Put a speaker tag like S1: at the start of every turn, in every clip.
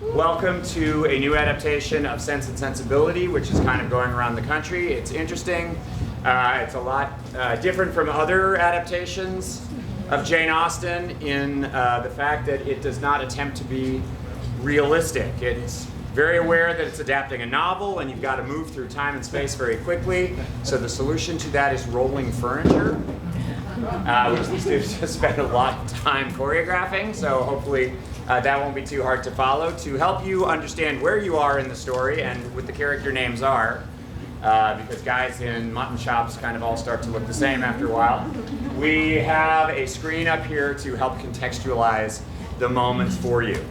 S1: Welcome to a new adaptation of Sense and Sensibility, which is kind of going around the country. It's interesting. It's a lot different from other adaptations of Jane Austen in the fact that it does not attempt to be realistic. It's very aware that it's adapting a novel and you've got to move through time and space very quickly. So the solution to that is rolling furniture, which the students have spent a lot of time choreographing. So hopefully that won't be too hard to follow. To help you understand where you are in the story and what the character names are, because guys in mutton chops kind of all start to look the same after a while, we have a screen up here to help contextualize the moments for you.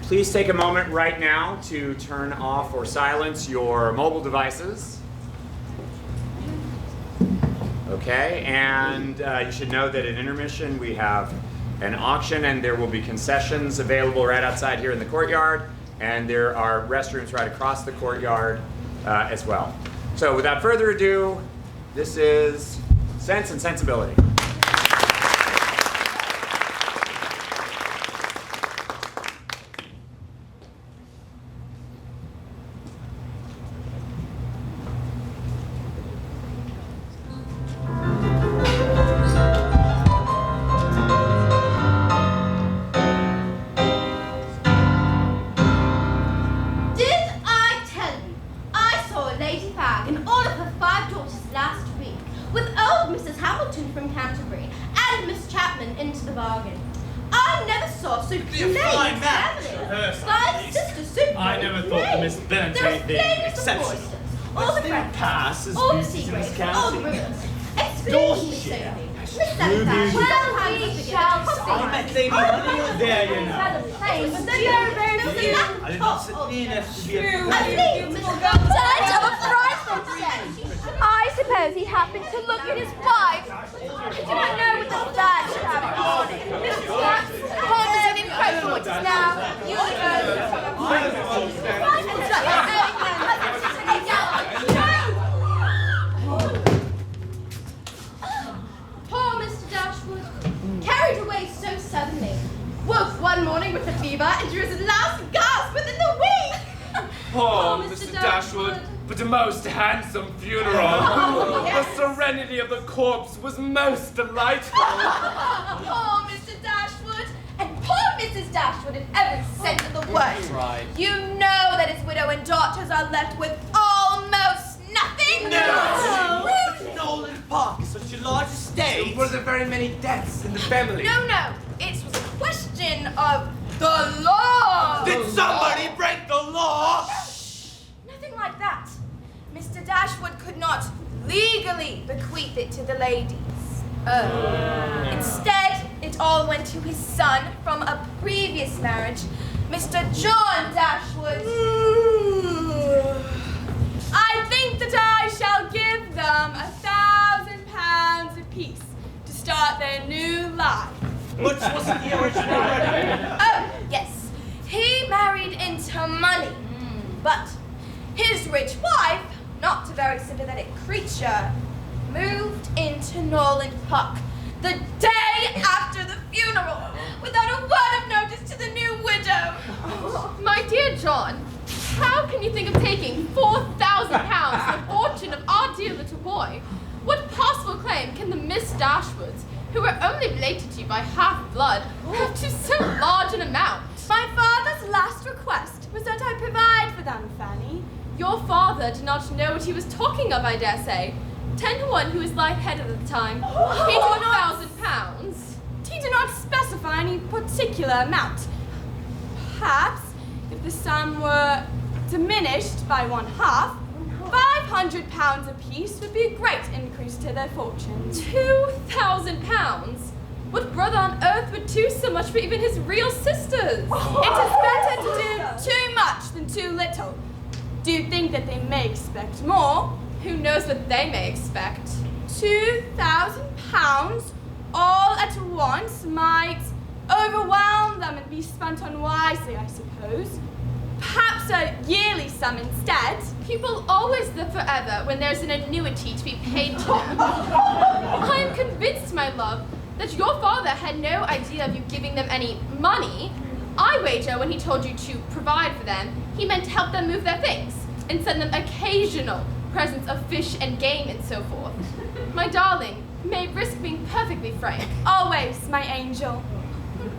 S1: Please take a moment right now to turn off or silence your mobile devices. Okay, and you should know that at intermission we have an auction and there will be concessions available right outside here in the courtyard, and there are restrooms right across the courtyard as well. So without further ado, this is Sense and Sensibility.
S2: I suppose he happened to look at his wife. He did not know what the bad should have in morning. Home is an incredible it is now.
S3: Poor Mr. Dashwood, carried away so suddenly, woke one morning with a fever and drew his last gasp within the week.
S4: Poor Mr. Dashwood, but a most handsome funeral. The serenity of the corpse was most delightful.
S3: Poor Mr. Dashwood, and poor Mrs. Dashwood in every sense of the word.
S4: Right.
S3: You know that his widow and daughters are left with almost nothing.
S5: No! Nolan Park is such a large estate.
S4: Were there very many deaths in the family?
S3: No. It was a question of the law.
S5: Did somebody break the law?
S3: Nothing like that. Mr. Dashwood could not legally bequeath it to the ladies. Instead, it all went to his son from a previous marriage, Mr. John Dashwood. I think that I shall give them £1,000 apiece to start their new life.
S5: Which wasn't the original wedding.
S3: Oh, yes. He married into money. But his rich wife, not a very sympathetic creature, moved into Nolan Park the day after the funeral without a word of notice to the new widow.
S2: My dear John, how can you think of taking £4,000, the fortune of our dear little boy? What possible claim can the Miss Dashwoods, who were only related to you by half-blood, have to so large an amount?
S3: My father's last request was that I provide for them, Fanny.
S2: Your father did not know what he was talking of, I dare say. 10 to 1 who was light-headed at the time. £1,000.
S3: He did not specify any particular amount. Perhaps, if the sum were diminished by one half, £500 apiece would be a great increase to their fortunes.
S2: £2,000? What brother on earth would do so much for even his real sisters?
S3: It is better to do too much than too little. Do you think that they may expect more?
S2: Who knows what they may expect?
S3: £2,000 all at once might overwhelm them and be spent unwisely, I suppose. Perhaps a yearly sum instead.
S2: People always live forever when there's an annuity to be paid to them. I am convinced, my love, that your father had no idea of you giving them any money. I wager when he told you to provide for them, he meant to help them move their things and send them occasional presents of fish and game and so forth. My darling, may risk being perfectly frank.
S3: Always, my angel.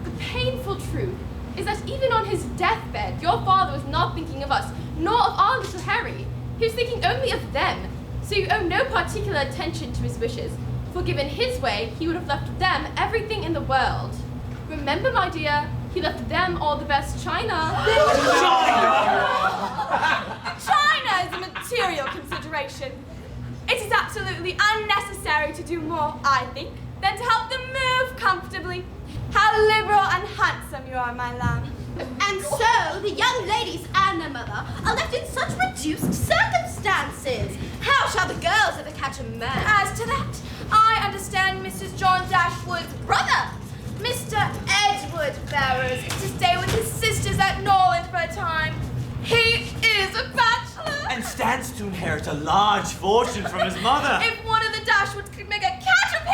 S2: The painful truth is that even on his deathbed, your father was not thinking of us, nor of our little Harry. He was thinking only of them, so you owe no particular attention to his wishes, for given his way, he would have left them everything in the world. Remember, my dear, he left them all the best china.
S3: China is a material consideration. It is absolutely unnecessary to do more, I think, than to help them move comfortably. How liberal and handsome you are, my lamb.
S6: And so, the young ladies and their mother are left in such reduced circumstances. How shall the girls ever catch a man?
S3: As to that, I understand Mrs. John Dashwood's brother, Mr. Edward Ferrars, is to stay with his sisters at Norland for a time. He is a bachelor.
S5: And stands to inherit a large fortune from his mother.
S3: If one of the Dashwoods could make a catch of him!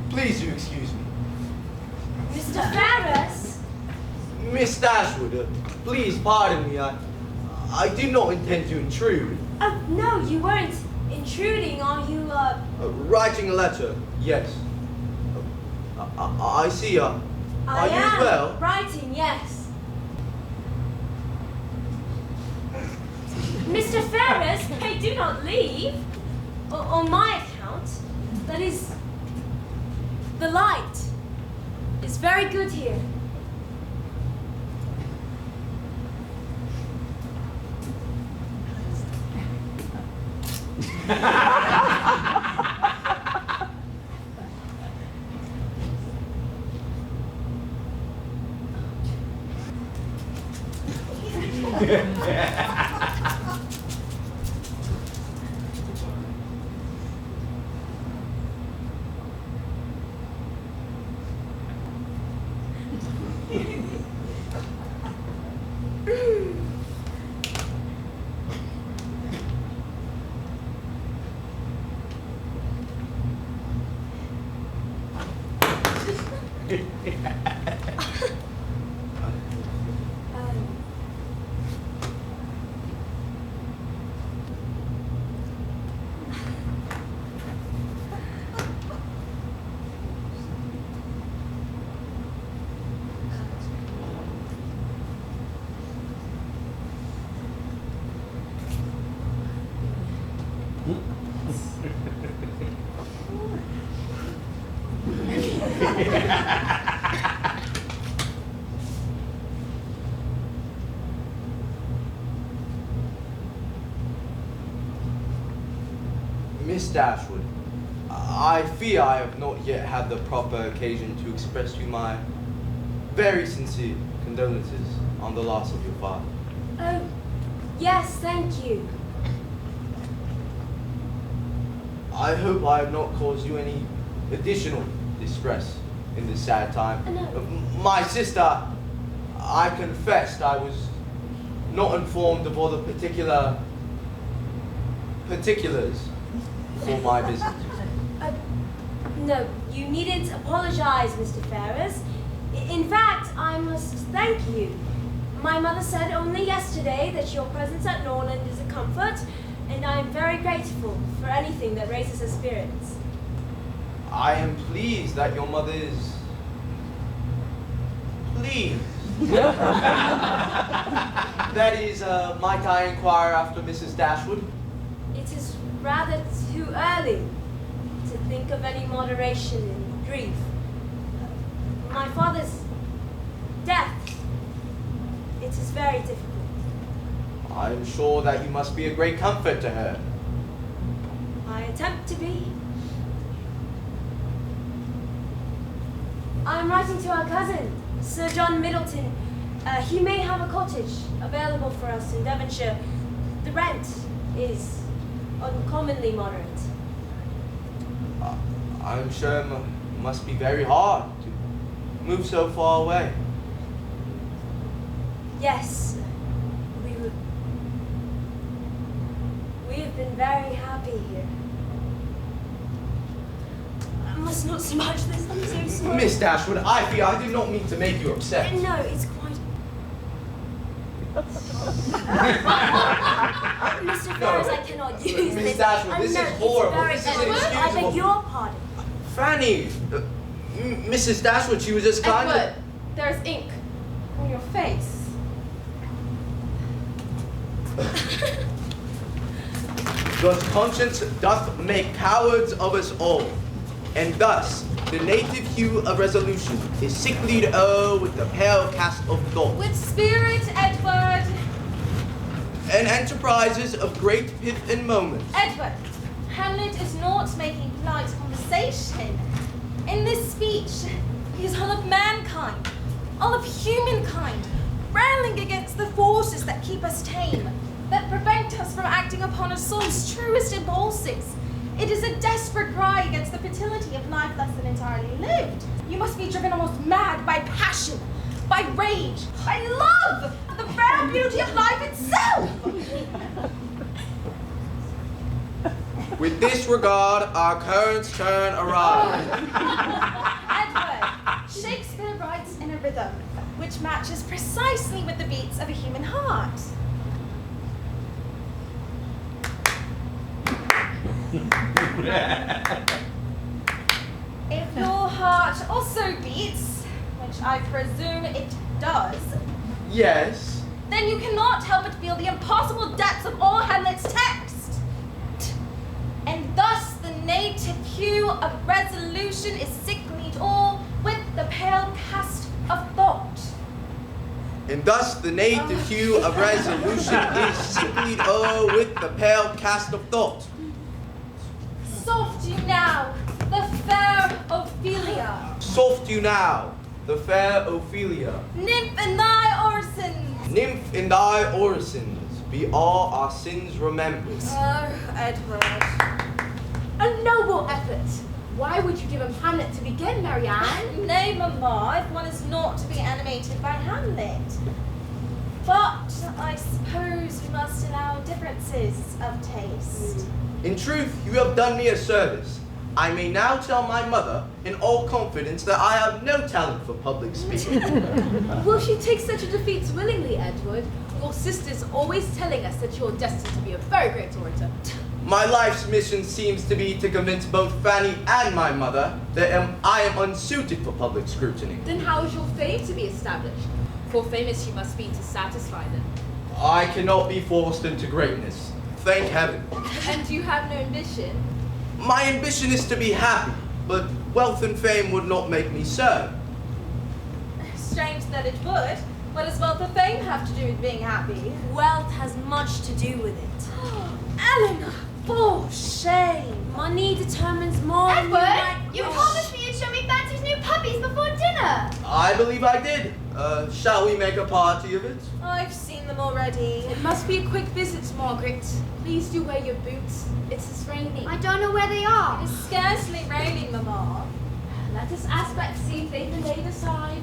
S7: Please do excuse me.
S6: Mr. Ferrars?
S7: Miss Dashwood, please pardon me. I did not intend to intrude.
S6: No, you weren't intruding, are you,
S7: Writing a letter, yes. I see. Are
S6: I
S7: you
S6: am
S7: as well?
S6: writing, yes. Mr. Ferrars, pray do not leave. On my account, that is, the light is very good here.
S7: Miss Dashwood, I fear I have not yet had the proper occasion to express to you my very sincere condolences on the loss of your father.
S6: Oh, yes, thank you.
S7: I hope I have not caused you any additional distress in this sad time.
S6: No.
S7: My sister, I confessed I was not informed of all the particulars for my visit.
S6: No, you needn't apologize, Mr. Ferrars. In fact, I must thank you. My mother said only yesterday that your presence at Norland is a comfort, and I am very grateful for anything that raises her spirits.
S7: I am pleased that your mother is pleased. That is, might I inquire after Mrs. Dashwood?
S6: It is rather too early to think of any moderation in grief. My father's death, it is very difficult.
S7: I am sure that you must be a great comfort to her.
S6: I attempt to be. I am writing to our cousin, Sir John Middleton. He may have a cottage available for us in Devonshire. The rent is uncommonly moderate.
S7: I'm sure it must be very hard to move so far away.
S6: Yes. We have been very happy here. I must not so much this. I'm so sorry.
S7: Miss Dashwood, I fear I did not mean to make you upset.
S6: No, it's quite... Mr. Ferrars, I cannot use
S7: Miss
S6: this.
S7: Dashwood, this
S6: No,
S7: is
S6: it's
S7: horrible.
S6: very
S7: This is
S6: bad. I
S7: inexcusable.
S6: beg your pardon.
S7: Fanny, Mrs. Dashwood, she was just kind
S2: Edward,
S7: of...
S2: there's ink on your face.
S7: Thus conscience doth make cowards of us all, and thus the native hue of resolution is sicklied o'er with the pale cast of thought,
S3: With spirit, Edward.
S7: and enterprises of great pith and moment.
S3: Edward, Hamlet is not making polite conversation. In this speech, he is all of mankind, all of humankind, railing against the forces that keep us tame, that prevent us from acting upon our soul's truest impulses. It is a desperate cry against the fertility of life less than entirely lived. You must be driven almost mad by passion, by rage, by love, the fair beauty of life itself.
S7: With this regard, our currents turn around.
S3: Edward, Shakespeare writes in a rhythm which matches precisely with the beats of a human heart. If your heart also beats, which I presume it does,
S7: Yes.
S3: then you cannot help but feel the impossible depths of all Hamlet's text. And thus the native hue of resolution is sicklied all with the pale cast of thought.
S7: And thus the native hue of resolution is sicklied o'er with the pale cast of thought.
S3: Soft you now, the fair Ophelia.
S7: Soft you now, the fair Ophelia.
S3: Nymph in thy orisons.
S7: Nymph in thy orisons, be all our sins remembered.
S3: Oh, Edward.
S2: A noble effort. Why would you give him Hamlet to begin, Marianne?
S3: Nay, Mamma, if one is not to be animated by Hamlet. But I suppose we must allow differences of taste.
S7: In truth, you have done me a service. I may now tell my mother, in all confidence, that I have no talent for public speaking.
S2: Will she take such a defeat willingly, Edward? Your sister's always telling us that you're destined to be a very great orator.
S7: My life's mission seems to be to convince both Fanny and my mother that I am unsuited for public scrutiny.
S2: Then how is your fame to be established? For famous you must be to satisfy them.
S7: I cannot be forced into greatness. Thank heaven.
S2: And you have no ambition?
S7: My ambition is to be happy, but wealth and fame would not make me so.
S3: Strange that it would. What does wealth or fame have to do with being happy?
S6: Wealth has much to do with it.
S3: Eleanor, for shame.
S6: Money determines more than
S2: Edward,
S6: might
S2: you
S6: wish.
S2: promised me you'd show me Fancy's new puppies before dinner.
S7: I believe I did. Shall we make a party of it?
S3: I've seen them already.
S2: It must be a quick visit, Margaret. Please do wear your boots. It's raining.
S8: I don't know where they are.
S3: It is scarcely raining, Mamma.
S2: Let us ask Betsy if they've been laid aside.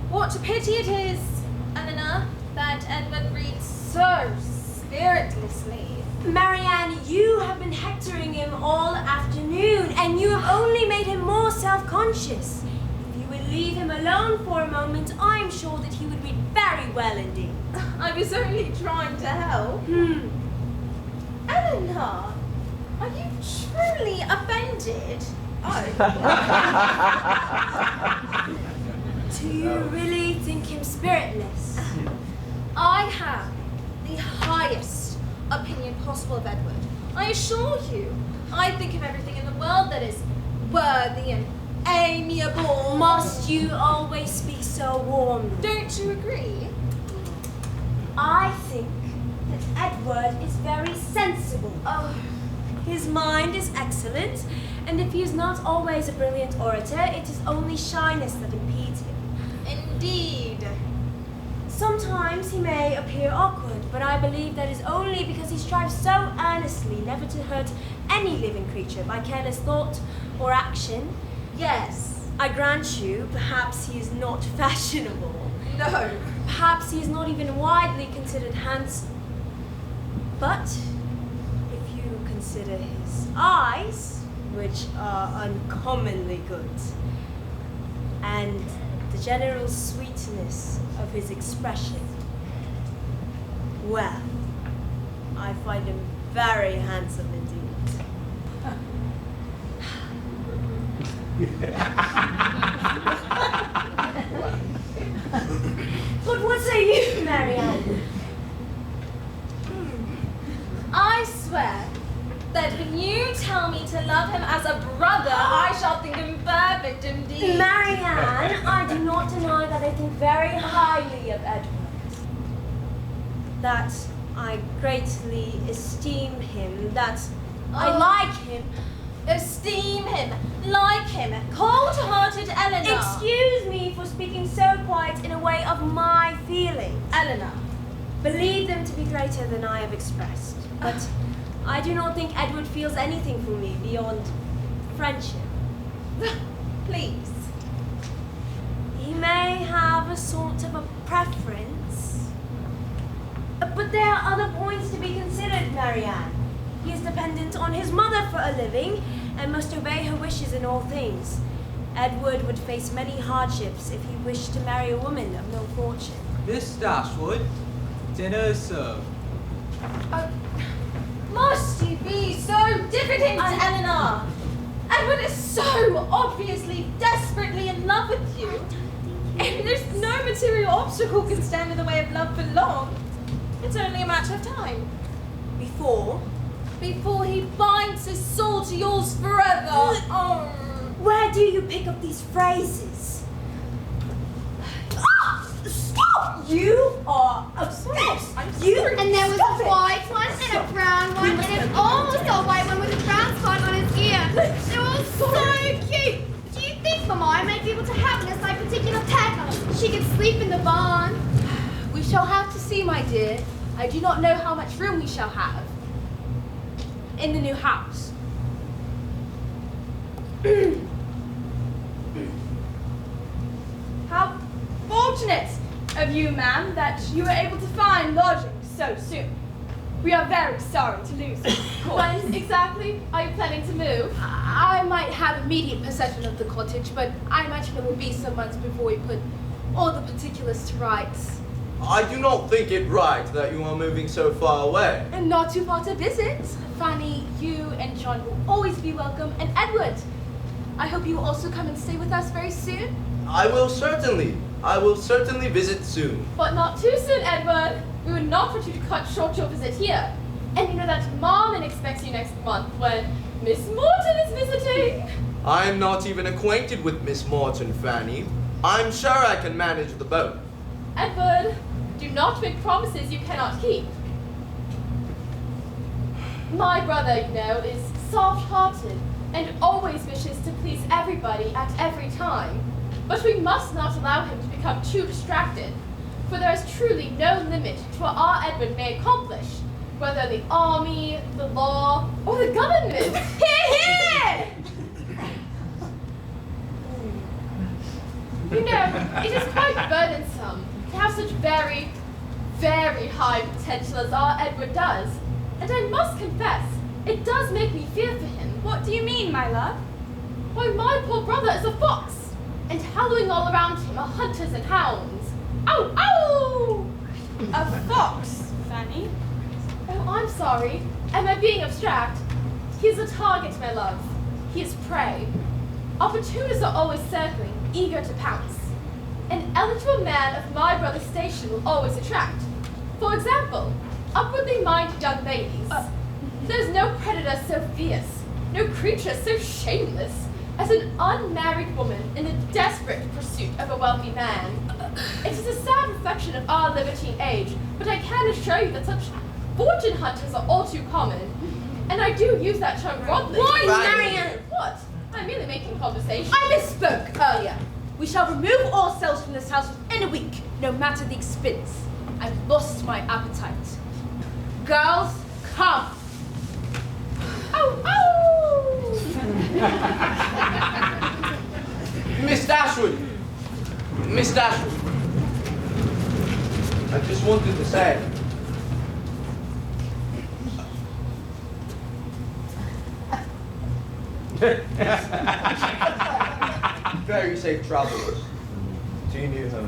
S3: What a pity it is, Eleanor, that Edward reads so spiritlessly.
S6: Marianne, you have been hectoring him all afternoon, and you have only made him more self-conscious. If you would leave him alone for a moment, I'm sure that he would read very well indeed.
S3: I was only trying to help. Eleanor, are you truly offended?
S6: Do you really think him spiritless?
S3: I have the highest opinion possible of Edward. I assure you, I think of everything in the world that is worthy and amiable.
S6: Must you always speak so warmly?
S3: Don't you agree?
S6: I think that Edward is very sensible. His mind is excellent, and if he is not always a brilliant orator, it is only shyness that impedes him.
S3: Indeed.
S6: Sometimes he may appear awkward, but I believe that is only because he strives so earnestly never to hurt any living creature by careless thought or action.
S3: Yes.
S6: I grant you, perhaps he is not fashionable.
S3: No.
S6: Perhaps he is not even widely considered handsome. But if you consider his eyes, which are uncommonly good, and the general sweetness of his expression, well, I find him very handsome indeed. But what say you, Marianne?
S3: I swear that when you tell me to love him as a brother, I shall think him perfect indeed.
S6: Marianne, I do not deny that I think very highly of Edward. That I greatly esteem him, that I like him.
S3: Esteem him, like him, cold-hearted Eleanor.
S6: Excuse me for speaking so quite in a way of my feelings.
S3: Eleanor.
S6: Believe them to be greater than I have expressed. But I do not think Edward feels anything for me beyond friendship.
S3: Please.
S6: He may have a sort of a preference. But there are other points to be considered, Marianne. He is dependent on his mother for a living and must obey her wishes in all things. Edward would face many hardships if he wished to marry a woman of no fortune.
S5: Miss Dashwood, dinner is served.
S3: Must you be so diffident, Eleanor? Edward is so obviously, desperately in love with you. And there's no material obstacle can stand in the way of love for long. It's only a matter of time. Before he binds his soul to yours forever. Oh.
S6: Where do you pick up these phrases? Stop! You are obsessed.
S2: And there was a white one and a brown one and almost a white one with a brown spot on his ear. They were all so cute. Do you think Mama I might be able to have this like particular pet? She could sleep in the barn.
S8: We shall have to see, my dear. I do not know how much room we shall have in the new house.
S3: How fortunate of you, ma'am, that you were able to find lodging so soon. We are very sorry to lose you, of course.
S2: When exactly are you planning to move?
S8: I might have immediate possession of the cottage, but I imagine it will be some months before we put all the particulars to rights.
S7: I do not think it right that you are moving so far away.
S8: And not too far to visit. Fanny, you and John will always be welcome, and Edward. I hope you will also come and stay with us very soon.
S7: I will certainly visit soon.
S2: But not too soon, Edward. We would not want you to cut short your visit here. And you know that Marmon expects you next month when Miss Morton is visiting.
S7: I am not even acquainted with Miss Morton, Fanny. I'm sure I can manage the boat.
S2: Edward, do not make promises you cannot keep. My brother, you know, is soft-hearted and always wishes to please everybody at every time. But we must not allow him to become too distracted, for there is truly no limit to what our Edward may accomplish, whether the army, the law, or the government. Hear, hear! You know, it is quite burdensome to have such very, very high potential as our Edward does. And I must confess, it does make me fear for him.
S3: What do you mean, my love?
S2: Why, my poor brother is a fox, and howling all around him are hunters and hounds. Ow, ow!
S3: A fox, Fanny?
S2: Oh, I'm sorry. Am I being abstract? He is a target, my love. He is prey. Opportunists are always circling, eager to pounce. An eligible man of my brother's station will always attract. For example, upwardly minded young ladies. There's no predator so fierce, no creature so shameless as an unmarried woman in the desperate pursuit of a wealthy man. It is a sad reflection of our libertine age, but I can assure you that such fortune hunters are all too common. And I do use that term broadly.
S3: Why, Marianne?
S2: What? I'm merely making conversation.
S8: I misspoke earlier. We shall remove ourselves from this house within a week, no matter the expense. I've lost my appetite. Girls, come.
S7: Miss Dashwood! Miss Dashwood! I just wanted to say. Very safe travels to your new home.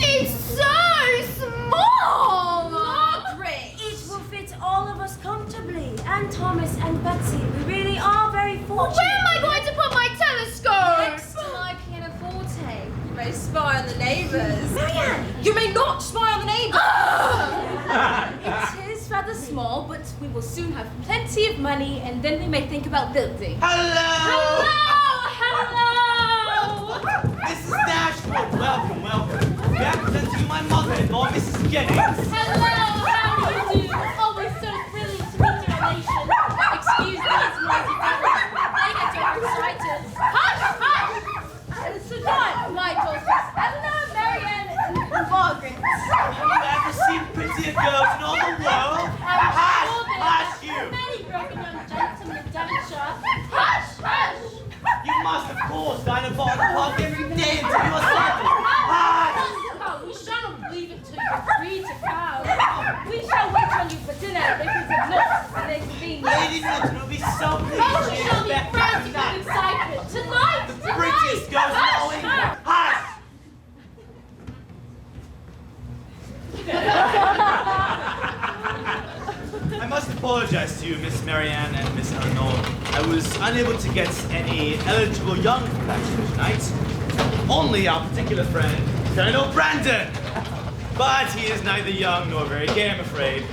S2: It's so small!
S3: Margaret!
S6: It will fit all of us comfortably. And Thomas and Betsy, we really are very fortunate.
S2: Where am I going to put my telescope?
S3: Next to my pianoforte. You may spy on the neighbours.
S8: Marianne, you may not spy on the neighbour. It is rather small, but we will soon have plenty of money, and then we may think about building.
S5: Hello!
S8: Hello!
S5: Mrs. Dashwood, welcome, welcome. May I present to you my mother-in-law, Mrs. Jennings?
S8: Hello, how do you do? Always so brilliant to meet your relation. Excuse these noisy people. They get overexcited. Hush, hush! Sit down, my daughters. Elinor, Marianne, and Margaret.
S5: Have you ever seen prettier girls in all the world? Hush! Hush, you!
S8: Many broken young gentlemen of Devonshire. Hush, hush!
S5: You must, of course, dine at Barton Park every day until you are settled. Hush!
S8: Oh, we shall not leave it till you're free to come. We shall wait on you for dinner if it's not inconvenient.
S5: Lady Middleton will be so pleased.
S8: Oh, we
S5: She
S8: shall be
S5: expects
S8: frantic
S5: that.
S8: with excitement. Tonight!
S5: The prettiest girls in all England. Hush! I must apologize to you, Miss Marianne and Miss Elinor. I was unable to get any eligible young bachelors tonight. Only our particular friend, Colonel Brandon. But he is neither young nor very gay, I'm afraid.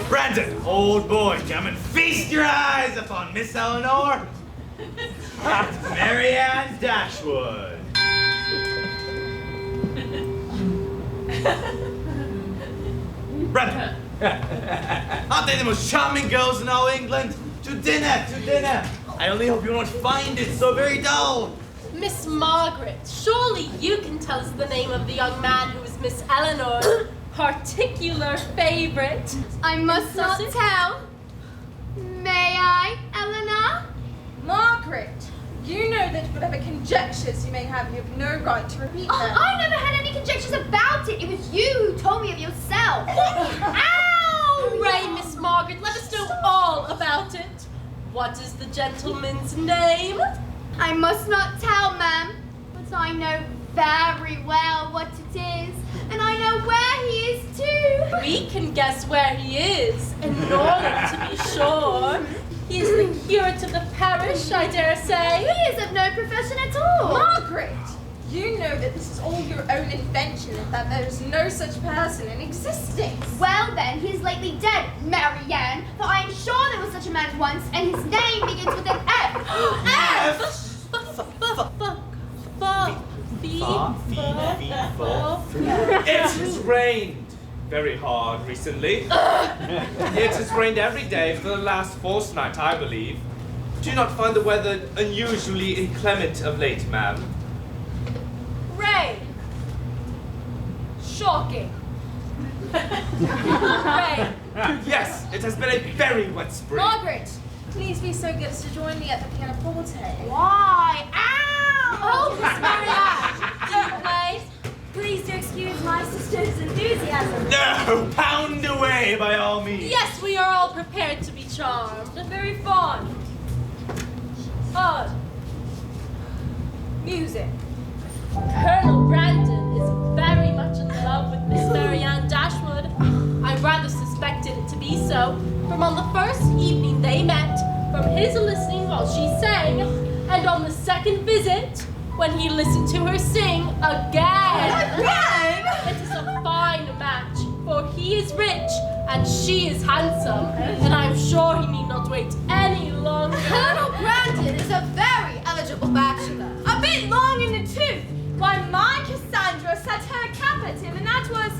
S5: Brandon, old boy, come and feast your eyes upon Miss Elinor and Marianne Dashwood. Brandon, aren't they the most charming girls in all England? To dinner, to dinner. I only hope you won't find it so very dull.
S9: Miss Margaret, surely you can tell us the name of the young man who is Miss Eleanor's particular favorite.
S2: I must not tell. May I, Elena?
S3: Margaret, you know that whatever conjectures you may have, you have no right to repeat them.
S2: I never had any conjectures about it. It was you who told me of yourself. Ow!
S9: Pray, Miss Margaret, let us know all about it. What is the gentleman's name?
S2: I must not tell, ma'am, but I know very well what it is, and I know where he is too.
S9: We can guess where he is, in Norland to be sure. He is the curate of the parish, I dare say.
S2: He is of no profession at all.
S3: Margaret, you know that this is all your own invention and that there is no such person in existence.
S2: Well then, he is lately dead, Marianne, for I am sure there was such a man once, and his name begins with an F. F!
S4: It has rained very hard recently. It has rained every day for the last fortnight, I believe. Do you not find the weather unusually inclement of late, ma'am?
S8: Rain. Shocking. Rain.
S4: Yes, it has been a very wet spring.
S3: Margaret, please be so good as to join me at the pianoforte.
S2: Why? Ow!
S6: Oh, Miss Marianne, do you play? Please do excuse my sister's enthusiasm.
S4: No, pound away by all means.
S9: Yes, we are all prepared to be charmed.
S8: Very fond. Odd. Music.
S9: Colonel Brandon is very much in love with Miss Marianne Dashwood. I rather suspected it to be so, from on the first evening they met, from his listening while she sang, and on the second visit, when he listened to her sing again.
S3: Again?
S9: It is a fine match, for he is rich and she is handsome, and I am sure he need not wait any longer.
S3: Colonel Brandon is a very eligible bachelor. A bit long in the tooth. Why, my Cassandra set her cap at him, and that was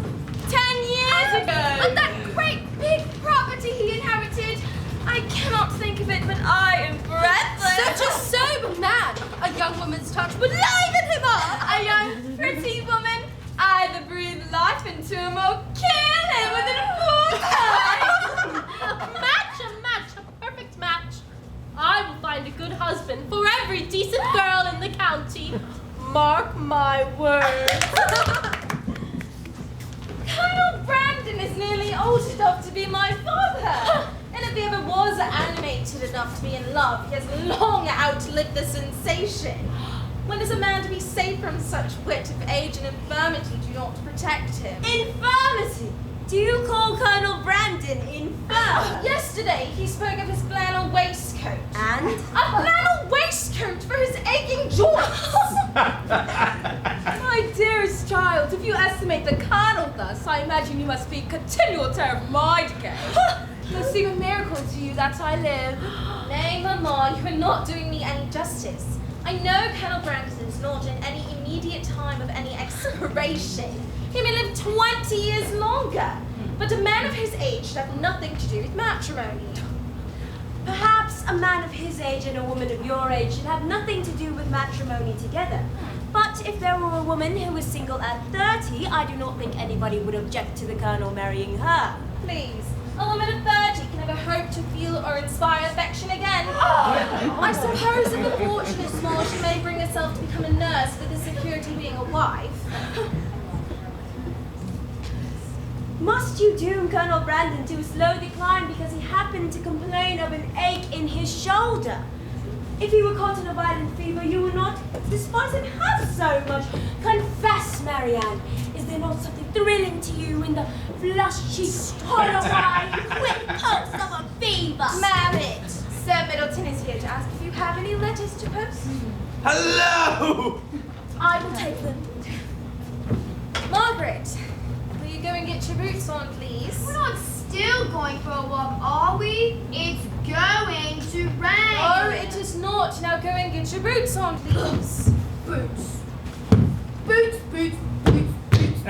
S3: 10 years ago. And that great big property he inherited. I cannot think of it, but I am breathless.
S2: Such a sober man. A young woman's touch would liven him up.
S3: A young, pretty woman. Either breathe life into him or kill him within a fortnight.
S9: A match, a perfect match. I will find a good husband for every decent girl in the county. Mark my words.
S3: Colonel Brandon is nearly old enough to be my father. And if he ever was animated enough to be in love, he has long outlived the sensation. When is a man to be safe from such wit if age and infirmity do not protect him?
S6: Infirmity? Do you call Colonel Brandon infirm?
S3: Yesterday he spoke of his flannel waistcoat.
S6: And?
S3: A flannel waistcoat for his aching joints!
S2: My dearest child, if you estimate the Colonel thus, I imagine you must be in continual terror of my decay. It must seem a miracle to you that I live.
S3: Nay, Mamma, you are not doing me any justice. I know Colonel Brandon is not in any immediate time of any expiration. He may live 20 years longer. But a man of his age should have nothing to do with matrimony.
S6: Perhaps a man of his age and a woman of your age should have nothing to do with matrimony together. But if there were a woman who was single at 30, I do not think anybody would object to the Colonel marrying her.
S3: Please, a woman of 30 can never hope to feel or inspire affection again. I suppose if the fortune is small, she may bring herself to become a nurse with the security of being a wife.
S6: Must you doom Colonel Brandon to a slow decline because he happened to complain of an ache in his shoulder? If he were caught in a violent fever, you would not despise him half so much. Confess, Marianne, is there not something thrilling to you in the flushed cheeks, hollow eye, quick pulse of a fever?
S3: Margaret, Sir Middleton is here to ask if you have any letters to post.
S5: Hello!
S6: I will take them.
S3: Margaret, will you go and get your boots on, please?
S2: We're not still going for a walk, are we? It's going to rain.
S3: No, it is not. Now go and get your boots on, please.
S2: Boots. Boots, boots, boots, boots, boots.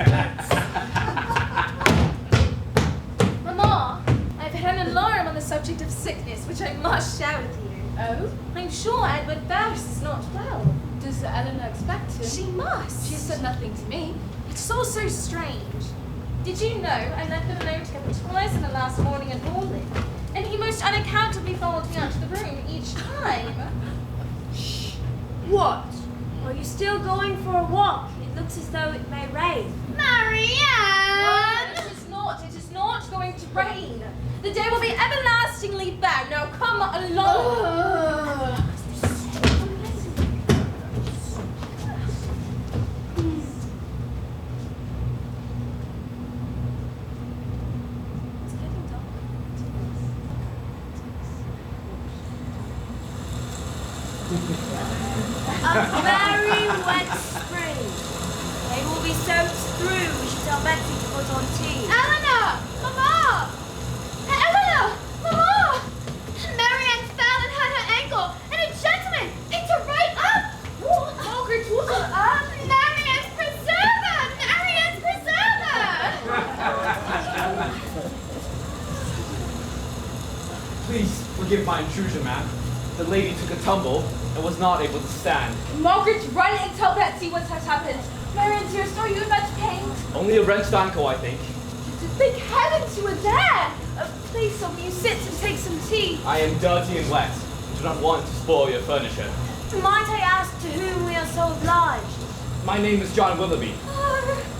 S3: Mamma, I've had an alarm on the subject of sickness, which I must share with you.
S2: Oh?
S3: I'm sure Edward Ferrars is not well.
S2: Does Elena expect him?
S3: She must.
S2: She said nothing to me.
S3: It's all so strange. Did you know I left them alone together twice in the last morning at Norland, and he most unaccountably followed me out to the room each time?
S6: What? Are you still going for a walk? It looks as though it may rain.
S2: Marianne!
S3: No, it is not going to rain. The day will be everlastingly bad. Now come along.
S6: A very wet spring. They will be soaked through. We should tell Betsy to put on tea.
S2: Elena! Mama! Elena! Mama! Marianne fell and hurt her ankle, and a gentleman picked her right up!
S3: What? Margaret, what on earth?
S2: Marianne's preserver! Marianne's preserver!
S4: Please forgive my intrusion, ma'am. The lady took a tumble and was not able to stand.
S3: Margaret, run and tell Betsy what has happened. Marianne, dearest, are you in much pain?
S4: Only a wrenched ankle, I think.
S3: Thank heavens you were there! Please, so will you sit and take some tea?
S4: I am dirty and wet and do not want to spoil your furniture.
S6: Might I ask to whom we are so obliged?
S4: My name is John Willoughby.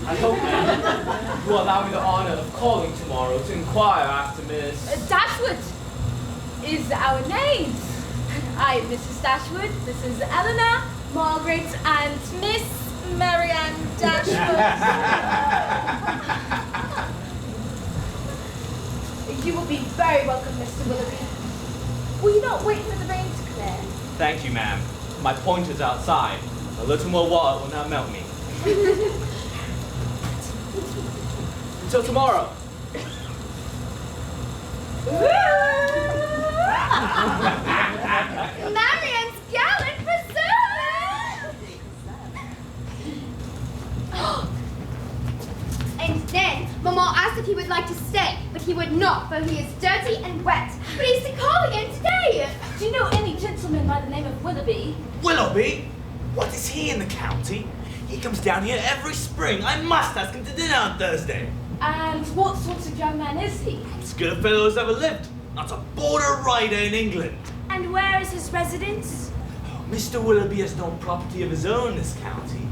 S4: I hope, ma'am, you will allow me the honor of calling tomorrow to inquire after Miss...
S2: Dashwood is our names. I am Mrs. Dashwood. This is Elena, Margaret, and Miss
S3: Marianne Dashwood.
S6: You will be very welcome, Mr. Willoughby. Will you not wait for the rain to clear?
S5: Thank you, ma'am. My pointer's outside. A little more water will not melt me. Until tomorrow.
S2: Marianne's gallant preserve! And then, Maman asked if he would like to stay, but he would not, for he is dirty and wet. But he's to call again today.
S6: Do you know any gentleman by the name of Willoughby?
S5: Willoughby? What is he in the county? He comes down here every spring. I must ask him to dinner on Thursday.
S6: And what sort of young man is he?
S5: As good a fellow as ever lived. Not a border rider in England.
S6: And where is his residence?
S5: Mr. Willoughby has no property of his own in this county.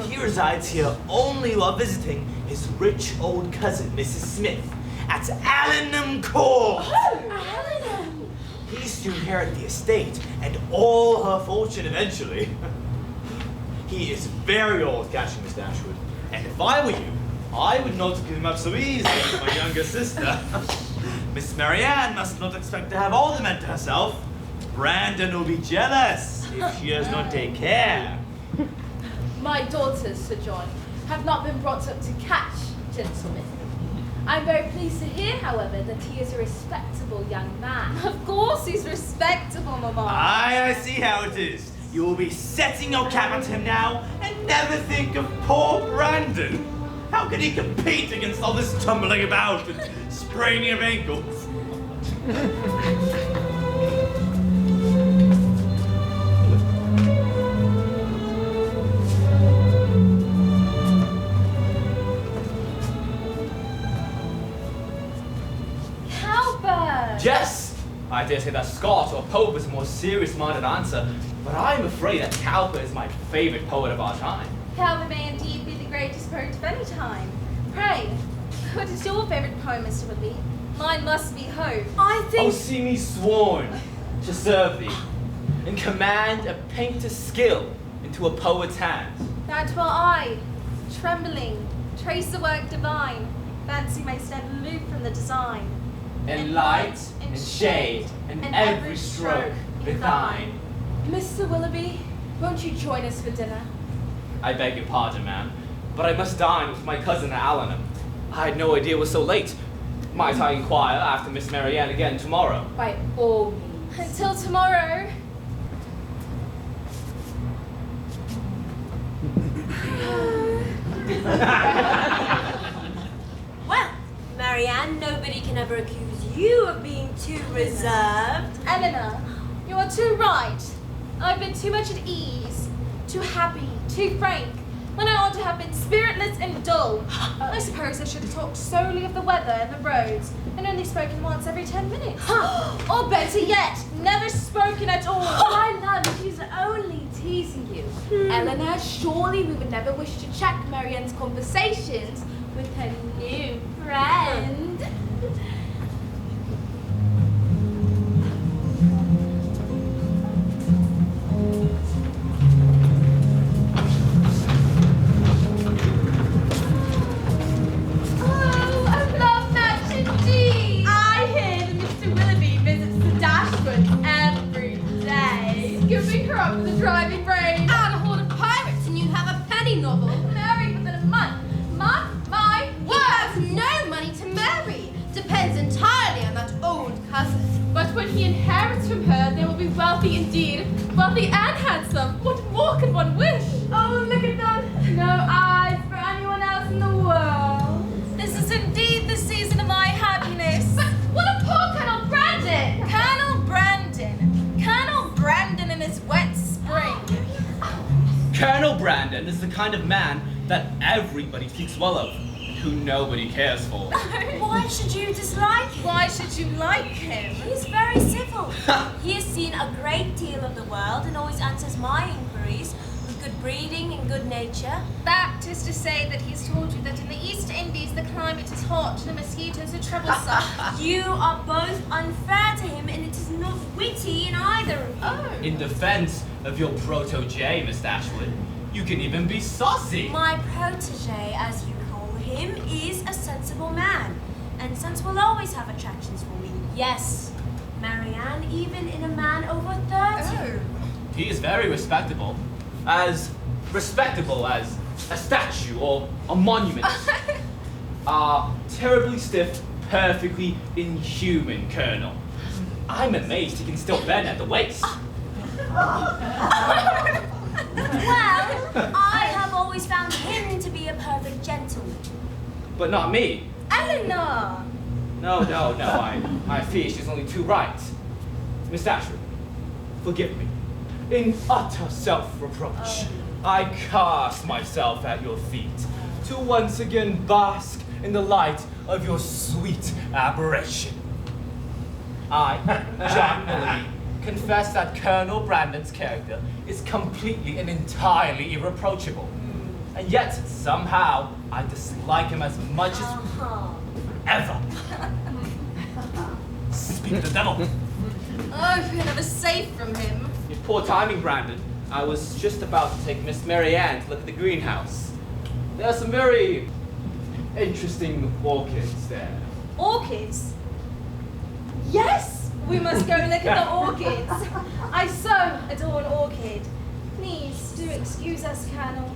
S5: He resides here only while visiting his rich old cousin, Mrs. Smith, at Allenham Court.
S6: Allenham!
S5: He's to inherit the estate and all her fortune eventually. He is very old, catching Miss Dashwood, and if I were you, I would not give him up so easily as my younger sister. Miss Marianne must not expect to have all the men to herself. Brandon will be jealous if she does not take care.
S9: My daughters, Sir John, have not been brought up to catch gentlemen. I'm very pleased to hear, however, that he is a respectable young man.
S3: Of course he's respectable, Mamma.
S5: Aye, I see how it is. You will be setting your cap at him now and never think of poor Brandon. How can he compete against all this tumbling about and spraining of ankles? Yes! I dare say that Scott or Pope is a more serious-minded answer, but I'm afraid that Cowper is my favorite poet of our time.
S3: Cowper may indeed be the greatest poet of any time. Pray, what is your favourite poem, Mr. Willoughby? Mine must be Hope.
S6: I
S5: Oh,
S6: think...
S5: see me sworn to serve thee, and command a painter's skill into a poet's hand.
S3: That will I, trembling, trace the work divine. Fancy may stand aloof from the design.
S5: And light, and shade, and every stroke be thine.
S9: Mr. Willoughby, won't you join us for dinner?
S5: I beg your pardon, ma'am, but I must dine with my cousin at Allenham. I had no idea it was so late. Might I inquire after Miss Marianne again tomorrow?
S9: By all means.
S3: Until tomorrow.
S6: Well, Marianne, nobody can ever accuse you of being too reserved.
S3: Eleanor, you are too right. I've been too much at ease, too happy, too frank, when I ought to have been spiritless and dull. I suppose I should have talked solely of the weather and the roads, and only spoken once every 10 minutes. Or better yet, never spoken at all.
S9: My love, she's only teasing you. Eleanor, surely we would never wish to check Marianne's conversations with her new friend.
S2: Oh, a love match indeed!
S3: I hear that Mr. Willoughby visits the Dashwoods every day.
S2: Scooping her up with a driving rain. Add a horde of pirates and you have a penny novel.
S3: Married within a month. Mark my
S2: He
S3: words.
S2: has no money to marry. Depends entirely on that old cousin.
S9: But when he inherits from her, they will be wealthy indeed. Wealthy and handsome. What more could one wish?
S3: Oh, look at them. No eyes for anyone else in the world. This is indeed the season of my happiness.
S2: But what a poor Colonel Brandon!
S3: Colonel Brandon. Colonel Brandon in his wet spring.
S5: Colonel Brandon is the kind of man that everybody speaks well of, who nobody cares for.
S6: Why should you dislike him?
S3: Why should you like him?
S6: He's very civil. He has seen a great deal of the world and always answers my inquiries with good breeding and good nature.
S3: That is to say that he's told you that in the East Indies the climate is hot and the mosquitoes are troublesome.
S6: You are both unfair to him, and it is not witty in either of you.
S3: Oh.
S5: In defense of your protege, Miss Dashwood, You can even be saucy.
S6: My protege, as you call him, is a sensible man. And sense will always have attractions for me. Yes, Marianne, even in a man over 30.
S5: He is very respectable. As respectable as a statue or a monument. Terribly stiff, perfectly inhuman, Colonel. I'm amazed he can still bend at the waist.
S6: Well, I have always found him to be a perfect gentleman.
S5: But not me.
S3: Eleanor!
S5: No, I fear she's only too right. Miss Dashwood, forgive me. In utter self-reproach, I cast myself at your feet to once again bask in the light of your sweet aberration. I genuinely confess that Colonel Brandon's character is completely and entirely irreproachable. And yet, somehow, I dislike him as much as ever. Speak of the devil.
S3: Oh, you're never safe from him.
S5: Your poor timing, Brandon. I was just about to take Miss Marianne to look at the greenhouse. There are some very interesting orchids there.
S3: Orchids? Yes! We must go look at the orchids. I so adore an orchid. Please, do excuse us, Colonel.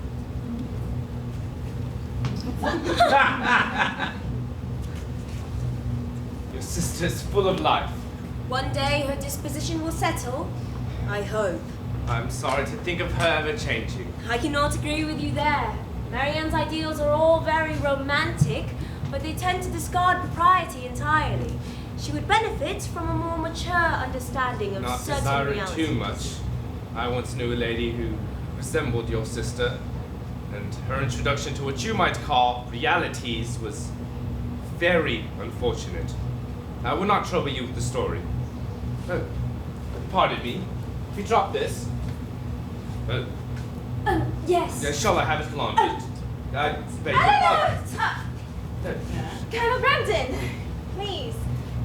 S4: Your sister's full of life.
S6: One day her disposition will settle, I hope.
S4: I'm sorry to think of her ever changing.
S6: I cannot agree with you there. Marianne's ideals are all very romantic, but they tend to discard propriety entirely. She would benefit from a more mature understanding of
S4: Not
S6: certain
S4: desiring
S6: realities.
S4: too much. I once knew a lady who resembled your sister, and her introduction to what you might call realities was very unfortunate. I will not trouble you with the story. Pardon me. If you drop this.
S6: Yes.
S4: Shall I have it laundered? I beg your pardon.
S3: Colonel Brandon! Please,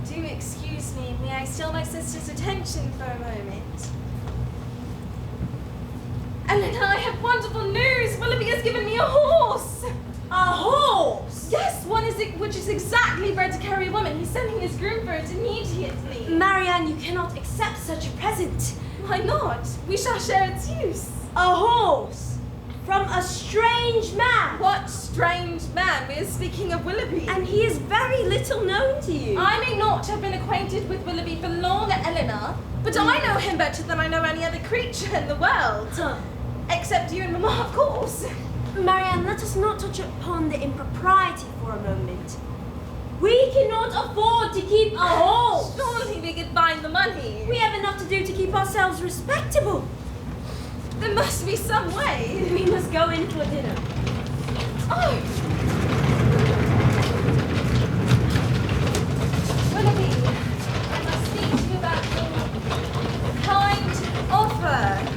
S3: do excuse me. May I steal my sister's attention for a moment? Elena, I have wonderful news! Willoughby has given me a horse!
S6: A horse?
S3: Yes, one which is exactly bred to carry a woman. He's sending his groom for it immediately.
S6: Marianne, you cannot accept such a present.
S3: Why not? We shall share its use.
S6: A horse? From a strange man?
S3: What strange man? We are speaking of Willoughby.
S6: And he is very little known to you.
S3: I may not have been acquainted with Willoughby for long, Eleanor, but I know him better than I know any other creature in the world. Except you and Mamma, of course.
S6: Marianne, let us not touch upon the impropriety for a moment. We cannot afford to keep a horse.
S3: Surely we could find the money.
S6: We have enough to do to keep ourselves respectable.
S3: There must be some way.
S6: We must go in for dinner.
S3: Oh! Willoughby, I must speak to you about your kind offer.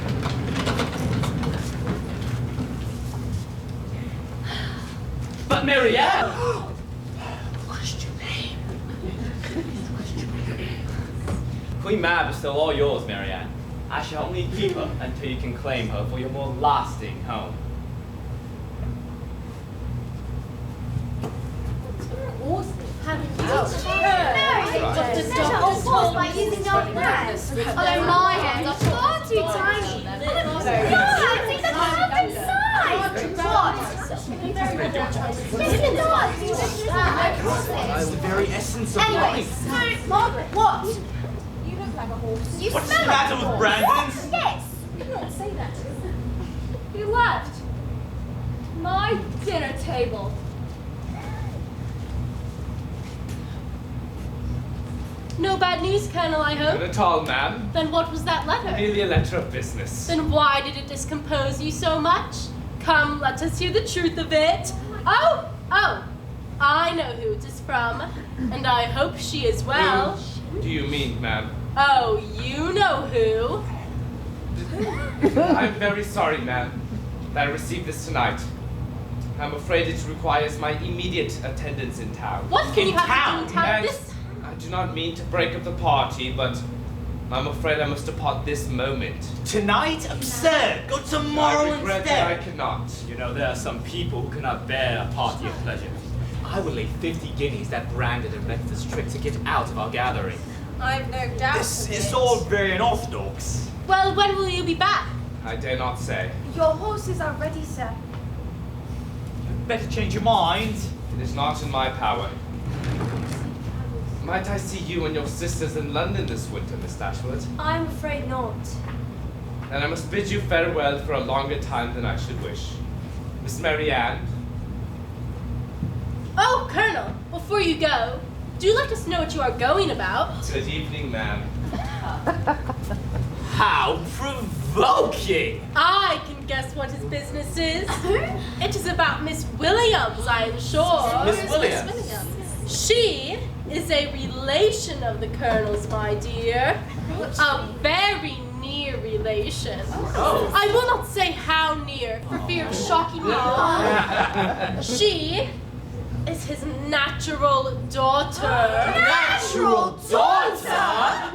S5: But Marianne! Queen Mab is still all yours, Marianne. I shall only keep her until you can claim her for your more lasting home.
S2: Although my hands are far too tiny.
S3: I think that's half
S5: That's the very essence of
S3: Anyway, so, Margaret, what? You look like a horse. You
S5: What's
S3: smell
S5: the
S3: like
S5: matter
S3: a
S5: with
S3: horse.
S5: Brandon?
S3: Yes. You cannot say that.
S2: He left my dinner table.
S9: No bad news, Colonel, I hope?
S4: Not at all, ma'am.
S9: Then what was that letter?
S4: Merely a letter of business.
S9: Then why did it discompose you so much? Come, let us hear the truth of it. Oh, I know who it is from, and I hope she is well.
S4: Who do you mean, ma'am?
S9: Oh, you know who.
S4: I'm very sorry, ma'am, that I received this tonight. I'm afraid it requires my immediate attendance in town.
S9: What can you have to do in town
S4: And
S9: this?
S4: I do not mean to break up the party, but I'm afraid I must depart this moment.
S5: Tonight? Absurd! Go tomorrow
S4: I regret that I
S5: instead!
S4: cannot.
S10: You know, there are some people who cannot bear a party of pleasure. I would lay 50 guineas that Brandon and Method's trick to get out of our gathering.
S3: I've no doubt.
S5: This
S3: of
S5: is
S3: it.
S5: all very unorthodox.
S9: Well, when will you be back?
S4: I dare not say.
S3: Your horses are ready, sir.
S5: Better change your mind.
S4: It is not in my power. Might I see you and your sisters in London this winter, Miss Dashwood?
S6: I'm afraid not.
S4: And I must bid you farewell for a longer time than I should wish. Miss Marianne?
S9: Oh, Colonel, before you go, do let us know what you are going about.
S4: Good evening, ma'am.
S10: How provoking!
S9: I can guess what his business is. It is about Miss Williams, I am sure.
S10: Miss Williams?
S9: She is a relation of the Colonel's, my dear. A very near relation.
S10: Oh.
S9: I will not say how near, for fear of shocking you all. She is his natural daughter.
S10: Natural daughter?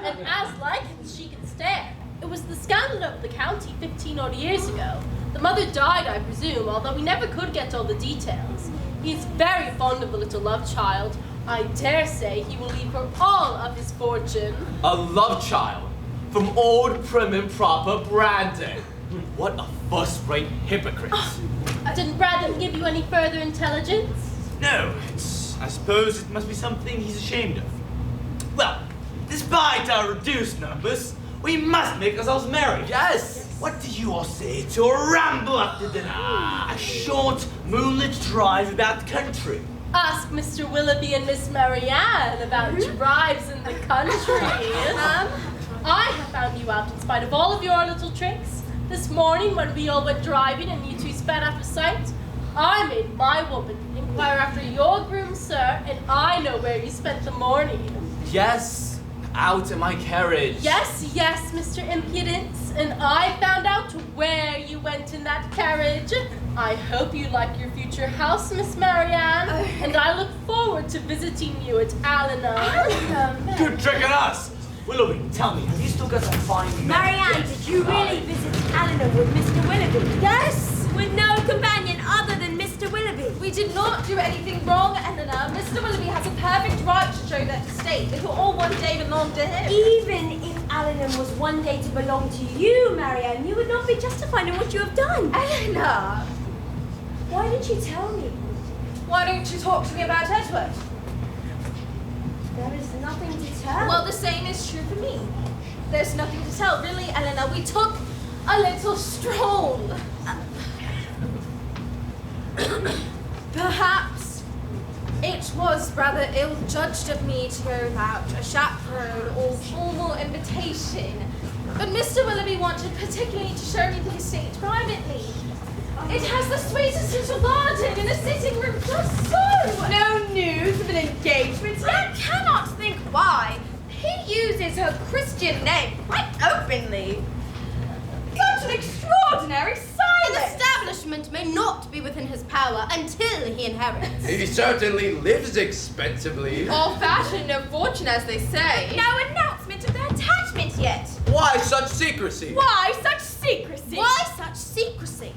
S9: And as like as she can stare. It was the scandal of the county 15 odd years ago. The mother died, I presume, although we never could get all the details. He is very fond of the little love child. I dare say he will leave her all of his fortune.
S10: A love child from old prim and proper Brandon. What a first-rate hypocrite.
S9: Didn't Brandon give you any further intelligence?
S5: No, I suppose it must be something he's ashamed of. Well, despite our reduced numbers, we must make ourselves merry.
S10: Yes!
S5: What do you all say to a ramble after dinner? A short, moonlit drive about the country.
S9: Ask Mr. Willoughby and Miss Marianne about drives in the country. I have found you out in spite of all of your little tricks. This morning when we all went driving and you two sped out of sight, I made my woman inquire after your groom, sir, and I know where you spent the morning.
S10: Yes, out in my carriage.
S9: Yes, yes, Mr. Impudence, and I found out where you went in that carriage. I hope you like your future house, Miss Marianne, and I look forward to visiting you at Elena.
S5: Good trick on us! Willoughby, tell me, have you still got that fine
S6: Marianne, did you really visit Eleanor with Mr. Willoughby?
S3: Yes!
S6: With no companion other than Mr. Willoughby?
S3: We did not do anything wrong, Eleanor. Mr. Willoughby has a perfect right to show that estate. It will all one day belong to him.
S6: Even if Eleanor was one day to belong to you, Marianne, you would not be justified in what you have done.
S3: Eleanor!
S6: Why didn't you tell me?
S3: Why don't you talk to me about Edward?
S6: There is nothing to tell.
S3: Well, the same is true for me. There's nothing to tell, really, Eleanor. We took a little stroll. Perhaps it was rather ill-judged of me to go without a chaperone or formal invitation. But Mr. Willoughby wanted particularly to show me the estate privately. It has the sweetest little garden and a sitting room just so. No news of an engagement. I cannot think why. He uses her Christian name quite openly. Such an extraordinary silence.
S2: His establishment may not be within his power until he inherits.
S11: He certainly lives expensively.
S2: All fashion, no fortune, as they say.
S3: No announcement of their attachment yet.
S11: Why such secrecy?
S3: Why such secrecy?
S2: Why such secrecy?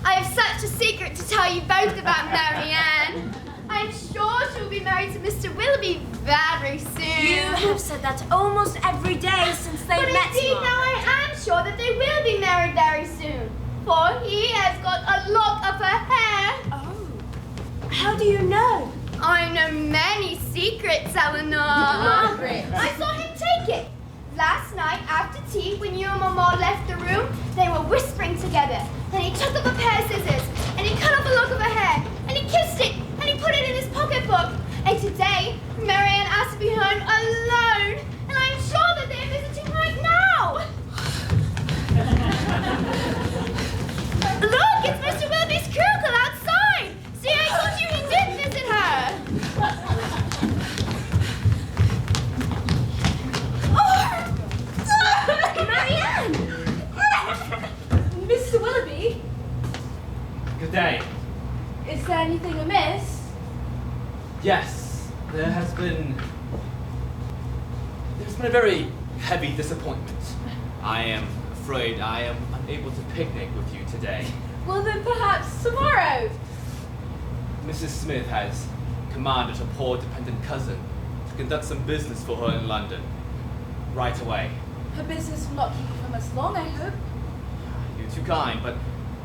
S2: I have such a secret to tell you both about Marianne. I'm sure she'll be married to Mr. Willoughby very soon.
S6: You have said that almost every day since they
S2: But
S6: met.
S2: indeed, now I am sure that they will be married very soon. For he has got a lock of her hair.
S6: Oh. How do you know?
S2: I know many secrets, Elinor.
S3: Margaret.
S2: I saw him take it. Last night, after tea, when you and Mama left the room, they were whispering together. Then he took up a pair of scissors, and he cut off a lock of her hair, and he kissed it, and he put it in his pocketbook. And today, Marianne asked to be home alone, and I am sure that they are visiting right now. Look, it's Mr. Willoughby's curricle outside. See, I told you he did visit her.
S3: Marianne! Mr. Willoughby,
S10: Good day.
S3: is there anything amiss?
S10: Yes, there has been It's been a very heavy disappointment. I am afraid I am unable to picnic with you today.
S8: Well, then perhaps tomorrow.
S10: Mrs. Smith has commanded her poor dependent cousin to conduct some business for her in London. Right away.
S8: Her business will not keep her from us long, I hope.
S10: You're too kind, but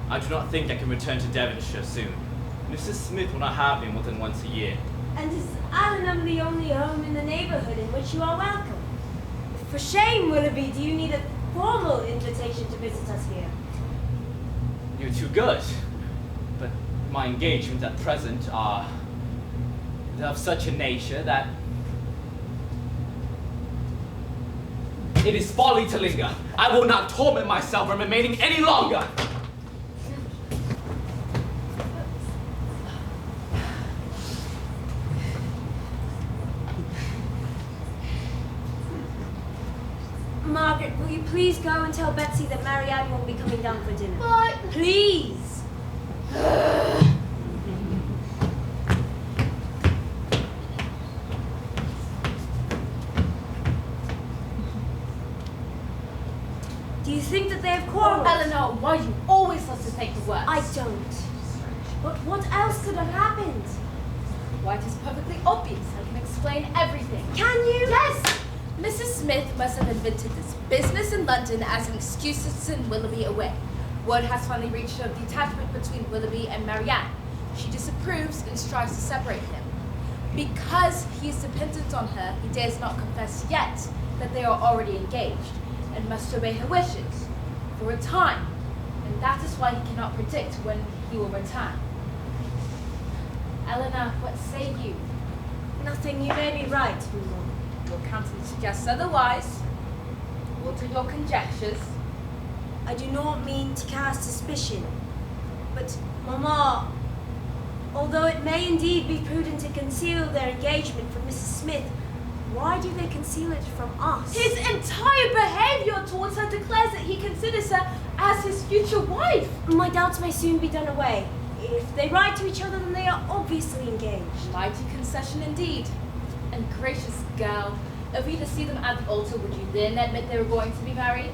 S10: I do not think I can return to Devonshire soon. Mrs. Smith will not have me more than once a year.
S6: And is Allenham the only home in the neighborhood in which you are welcome? For shame, Willoughby, do you need a formal invitation to visit us here?
S10: You're too good. But my engagements at present are of such a nature that it is folly to linger. I will not torment myself from remaining any longer.
S6: Margaret, will you please go and tell Betsy that Marianne won't be coming down for dinner?
S8: But
S6: Please! Do you think that they have quarreled?
S8: Elinor, why you always have to take the worst?
S6: I don't. But what else could have happened?
S8: Why, it is perfectly obvious. I can explain everything.
S6: Can you?
S2: Yes! Mrs. Smith must have invented this business in London as an excuse to send Willoughby away. Word has finally reached her of the attachment between Willoughby and Marianne. She disapproves and strives to separate him. Because he is dependent on her, he dares not confess yet that they are already engaged, and must obey her wishes for a time, and that is why he cannot predict when he will return. Elena, what say you?
S6: Nothing, you may be right, Mama.
S2: Your countenance suggests otherwise. What are your conjectures?
S6: I do not mean to cast suspicion, but Mama, although it may indeed be prudent to conceal their engagement from Mrs. Smith, why do they conceal it from us?
S8: His entire behavior towards her declares that he considers her as his future wife.
S6: My doubts may soon be done away. If they write to each other, then they are obviously engaged.
S2: Mighty concession indeed. And gracious girl, if we to see them at the altar, would you then admit they were going to be married?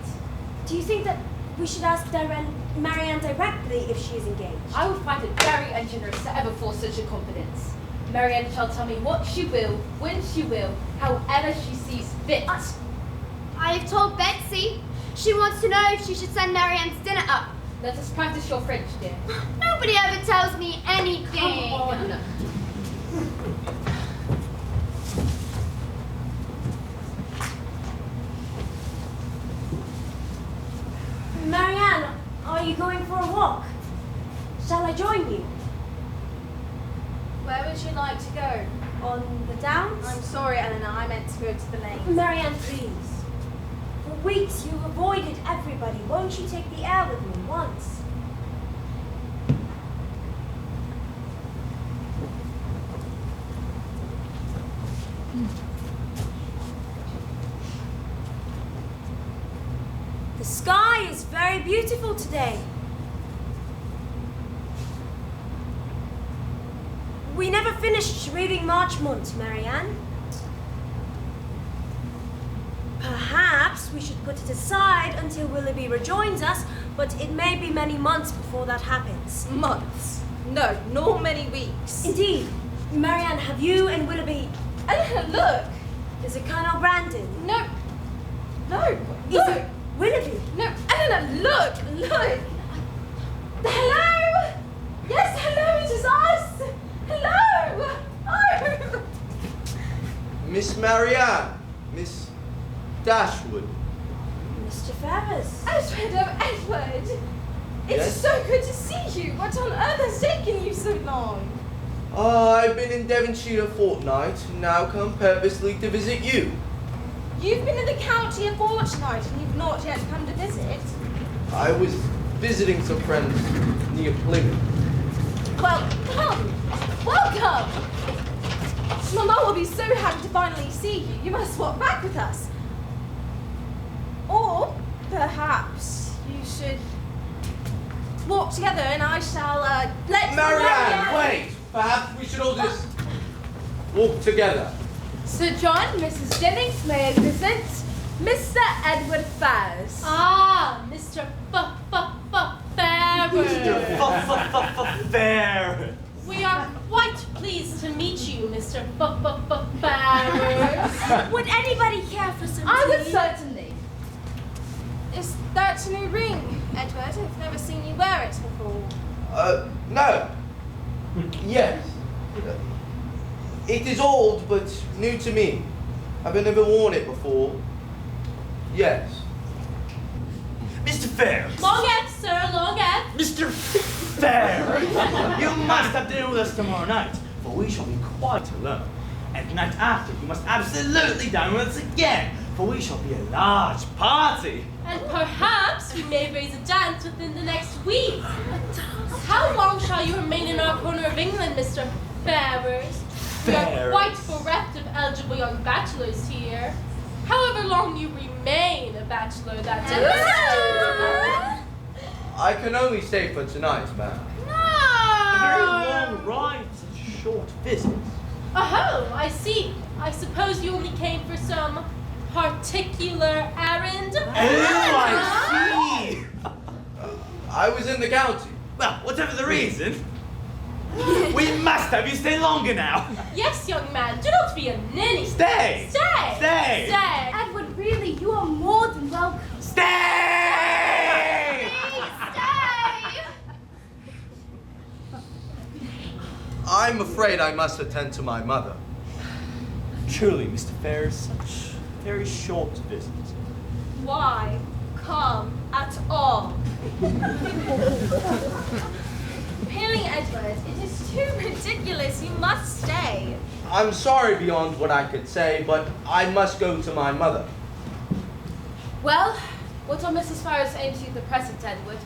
S6: Do you think that we should ask Marianne directly if she is engaged?
S2: I would find it very ungenerous to ever force such a confidence. Marianne shall tell me what she will, when she will, however she sees fit.
S3: I have told Betsy. She wants to know if she should send Marianne's dinner up.
S2: Let us practice your French, dear.
S3: Nobody ever tells me anything.
S2: Come on.
S6: Marianne, are you going for a walk? Shall I join you?
S3: Where would you like to go?
S6: On the downs?
S3: I'm sorry, Elena. I meant to go to the lane.
S6: Marianne, please. For weeks you've avoided everybody. Won't you take the air with me once? The sky is very beautiful today. We never finished reading Marchmont, Marianne. Perhaps we should put it aside until Willoughby rejoins us, but it may be many months before that happens.
S2: Months? No, nor many weeks.
S6: Indeed. Marianne, have you and Willoughby...
S2: Elena, look!
S6: Is it Colonel Brandon?
S2: No. No.
S6: Is
S2: Look.
S6: it Willoughby?
S2: No. Elena, look! Look! Hello? Yes, hello, it is us! Hello! Oh!
S7: Miss Marianne, Miss Dashwood.
S6: Mr. Ferrars.
S2: Edward, oh Edward! It is
S7: Yes?
S2: so good to see you! What on earth has taken you so long?
S7: I've been in Devonshire a fortnight, and now come purposely to visit you.
S2: You've been in the county a fortnight and you've not yet come to visit.
S7: I was visiting some friends near Plymouth.
S2: Well, come! Welcome! Mama will be so happy to finally see you. You must walk back with us. Or perhaps you should walk together and I shall let
S7: Marianne, wait! Perhaps we should all just walk together.
S3: Sir John, Mrs. Jennings, may I present Mr. Edward Ferrars.
S9: Ah, Mr. Ferrars.
S5: Fair.
S9: We are quite pleased to meet you, Mr. Ferrars.
S6: Would anybody care for some
S3: I
S6: tea?
S3: would certainly. Is that a new ring, Edward? I've never seen you wear it before.
S7: No. Yes. It is old, but new to me. I've never worn it before. Yes.
S5: Mr. Fair.
S9: Long F, sir, long F.
S5: Mr. Fair. You must have dinner with us tomorrow night, for we shall be quite alone. And the night after, you must absolutely dine with us again, for we shall be a large party.
S9: And perhaps we may raise a dance within the next week. How long shall you remain in our corner of England, Mr. Ferrars? We are quite bereft of eligible young bachelors here. However long you remain a bachelor, that is.
S7: I can only stay for tonight, ma'am.
S5: A very long ride, such a short visit.
S9: Oh, I see. I suppose you only came for some particular errand?
S5: Oh, I see.
S7: I was in the county.
S5: Well, whatever the reason, we must have you stay longer now.
S9: Yes, young man, do not be a ninny.
S5: Stay.
S9: Stay.
S5: Stay.
S9: Stay.
S6: Edward, really, you are more than welcome.
S5: Stay!
S7: I'm afraid I must attend to my mother.
S5: Truly, Mr. Ferrars, such a very short visit.
S3: Why come at all? Really, Edward, it is too ridiculous. You must stay.
S7: I'm sorry beyond what I could say, but I must go to my mother.
S2: Well, what are Mrs. Ferrars' aims to the present, Edward?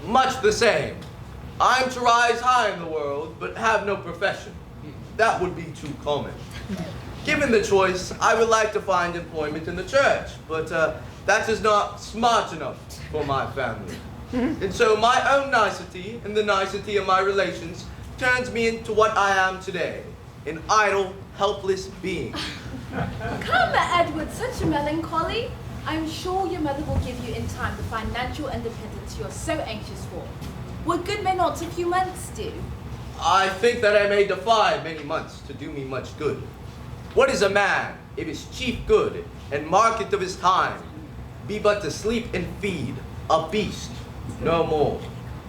S7: Much the same. I'm to rise high in the world, but have no profession. That would be too common. Given the choice, I would like to find employment in the church, but that is not smart enough for my family. And so my own nicety and the nicety of my relations turns me into what I am today, an idle, helpless being.
S2: Come, Edward, such a melancholy. I'm sure your mother will give you in time the financial independence you're so anxious for. What good may not a few months do?
S7: I think that I may defy many months to do me much good. What is a man if his chief good and market of his time be but to sleep and feed a beast, no more?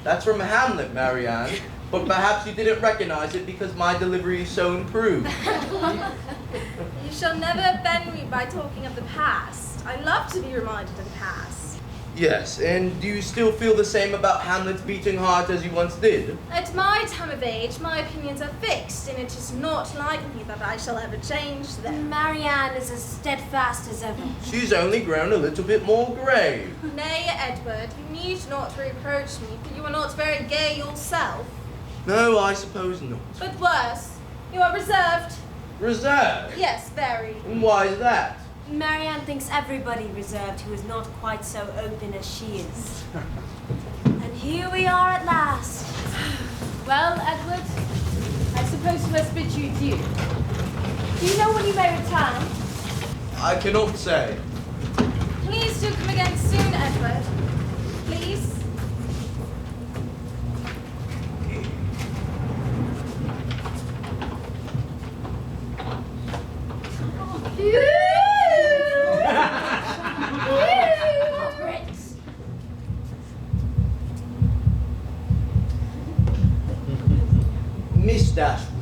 S7: That's from Hamlet, Marianne, but perhaps you didn't recognize it because my delivery is so improved.
S3: You shall never offend me by talking of the past. I love to be reminded of the past.
S7: Yes, and do you still feel the same about Hamlet's beating heart as you once did?
S3: At my time of age, my opinions are fixed, and it is not likely that I shall ever change them.
S6: Marianne is as steadfast as ever.
S7: She's only grown a little bit more grave.
S3: Nay, Edward, you need not reproach me, for you are not very gay yourself.
S7: No, I suppose not.
S3: But worse, you are reserved.
S7: Reserved?
S3: Yes, very.
S7: And why is that?
S6: Marianne thinks everybody reserved who is not quite so open as she is. And here we are at last.
S2: Well, Edward, I suppose we must bid you adieu. Do you know when you may return?
S7: I cannot say.
S3: Please do come again soon, Edward. Please.
S7: Miss Dashwood.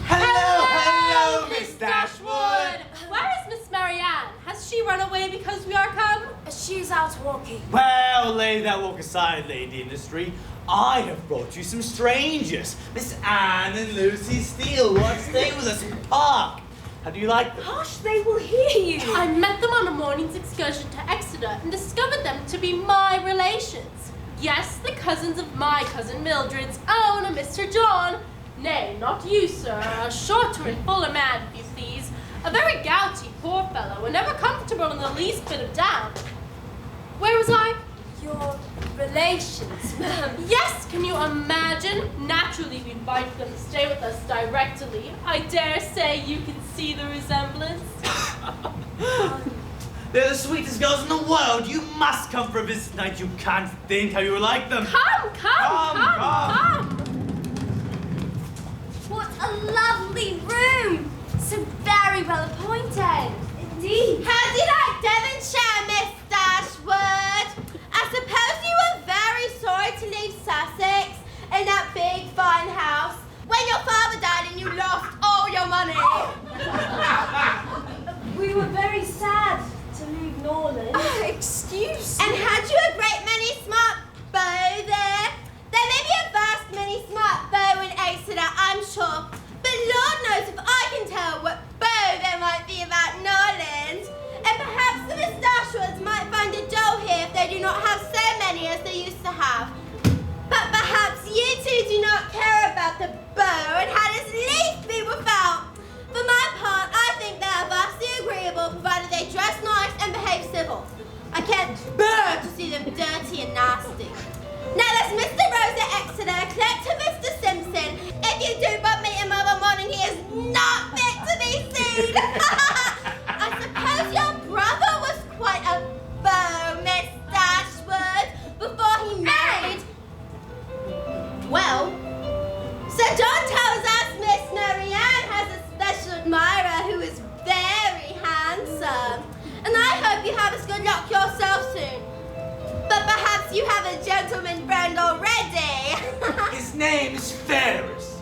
S5: Hello, Miss Dashwood.
S9: Where is Miss Marianne? Has she run away because we are come?
S6: She's out walking.
S5: Well, lay that walk aside, Lady Industry. I have brought you some strangers. Miss Anne and Lucy Steele want to stay with us in the park. How do you like them?
S6: Hush, they will hear you.
S9: I met them on a morning's excursion to Exeter and discovered them to be my relations. Yes, the cousins of my cousin Mildred's own Mr. John. Nay, not you, sir. A shorter and fuller man, if you please. A very gouty poor fellow, and never comfortable in the least bit of down. Where was I?
S6: Your relations, ma'am.
S9: Yes, can you imagine? Naturally, we invited them to stay with us directly. I dare say you can see the resemblance.
S5: They're the sweetest girls in the world. You must come for a visit tonight. You can't think how you will like them.
S9: Come.
S3: What a lovely room! So very well appointed. Indeed. How do you like Devonshire, Miss Dashwood? I suppose you were very sorry to leave Sussex in that big fine house when your father died and you lost all your money.
S6: We were very sad to leave Norland.
S3: Excuse me. And had you a great many smart beaux there? There may be a vast many smart beaux in Exeter, I'm sure. But Lord knows if I can tell what beau there might be about Norland. And perhaps the Miss Dashwoods might find it dull here if they do not have so many as they used to have. But perhaps you two do not care about the beau and had as least be without. For my part, I think they are vastly agreeable, provided they dress nice and behave civil. I can't bear to see them dirty and nasty. Now there's Mr. Rose at Exeter, clerk to Mr. Simpson. If you do but meet him of a morning, he is not fit to be seen. I suppose your brother was quite a beau, Miss Dashwood, before he married. Well, Sir John tells us Miss Marianne has a special admirer who is very handsome. And I hope you have as good luck yourself soon. But perhaps you have a gentleman friend already.
S5: His name is Ferrars.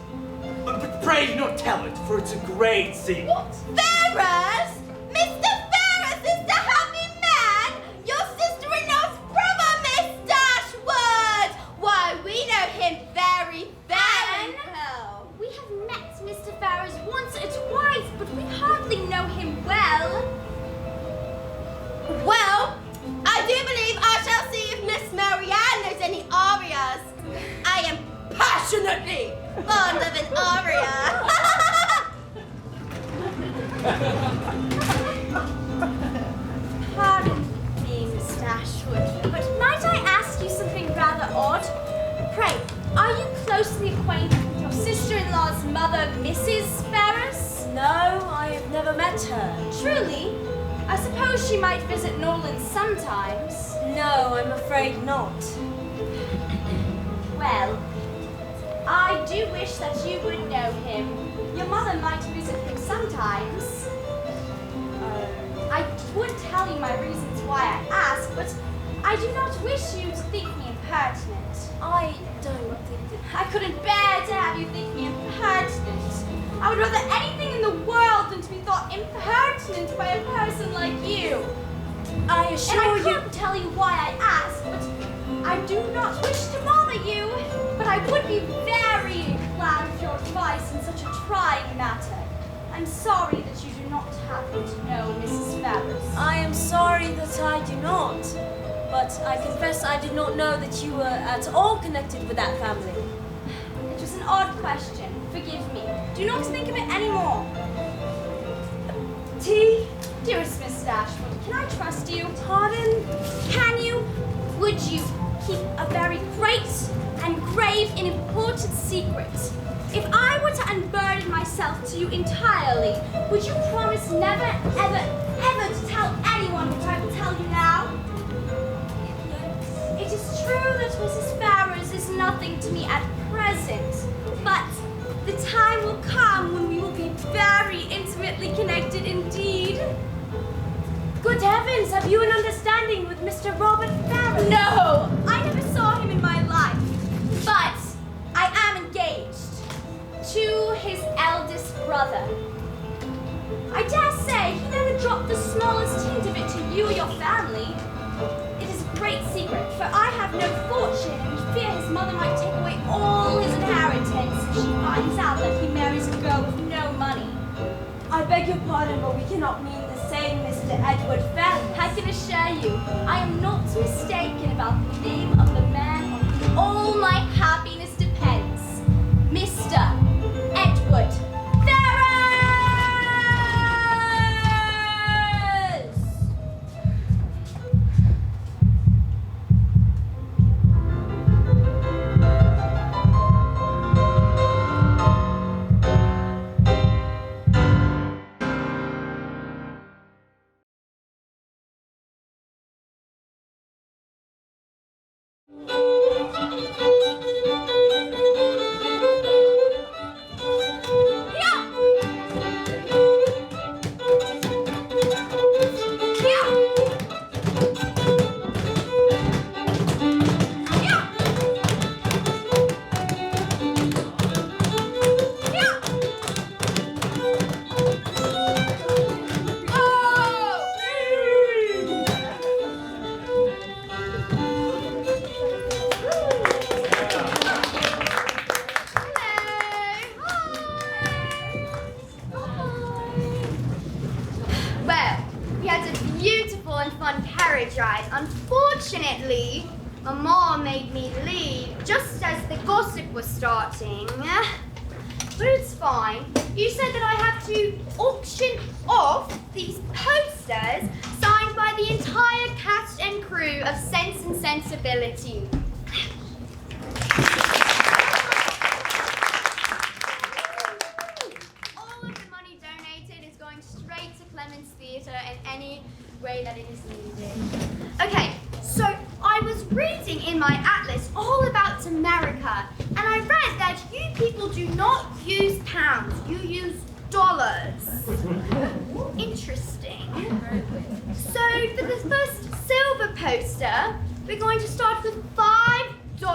S5: But pray do not tell it, for it's a great secret.
S3: What? Ferrars? Mr. Ferrars is the happy man? Your sister-in-law's brother, Miss Dashwood! Why, we know him very, very well.
S8: We have met Mr. Ferrars once or twice, but we hardly know him well.
S3: Well, I do believe I shall see if Miss Marianne knows any arias. I am passionately fond of an aria.
S8: Pardon me, Miss Dashwood, but might I ask you something rather odd? Pray, are you closely acquainted with your sister-in-law's mother, Mrs. Ferrars?
S6: No, I have never met her.
S8: Truly? I suppose she might visit Norland sometimes.
S6: No, I'm afraid not.
S8: Well, I do wish that you would know him. Your mother might visit him sometimes. I would tell you my reasons why I ask, but I do not wish you to think me impertinent.
S6: I don't think that...
S8: I couldn't bear to have you think me impertinent. I would rather anything in the world than to be thought impertinent by a person like you.
S6: I assure
S8: And I
S6: you...
S8: can't tell you why I ask, but I do not wish to bother you. But I would be very glad of your advice in such a trying matter. I'm sorry that you do not happen to know Mrs. Ferrars.
S6: I am sorry that I do not. But I confess I did not know that you were at all connected with that family.
S8: It was an odd question. Forgive me. Do not think of it anymore.
S6: Tea?
S8: Dearest Miss Dashwood, can I trust you?
S6: Pardon?
S8: Can you? Would you keep a very great and grave and important secret? If I were to unburden myself to you entirely, would you promise never, ever, ever to tell anyone what I will tell you now? It is true that Mrs. Ferrars is nothing to me at present, but the time will come when we will be very intimately connected indeed.
S6: Good heavens, have you an understanding with Mr. Robert Ferrars?
S8: No, I never saw him in my life, but I am engaged to his eldest brother. I dare say he never dropped the smallest hint of it to you or your family. It is a great secret, for I have no fortune and fear his mother might take away all his inheritance if she finds out that he marries a girl with no money.
S6: I beg your pardon, but we cannot mean the same, Mr. Edward Ferrars.
S8: I can assure you, I am not mistaken about the name of the man on whom all my happiness depends. Mr. Edward Ferrars!
S12: apologize. Unfortunately, Mama made me leave just as the gossip was starting. But it's fine. You said that I have to auction off these posters signed by the entire cast and crew of Sense and Sensibility. All of the money donated is going straight to Clements Theatre in any way that it is needed. Okay, so I was reading in my atlas all about America, and I read that you people do not use pounds, you use dollars. Interesting. So for the first silver poster, we're going to start with $5. Do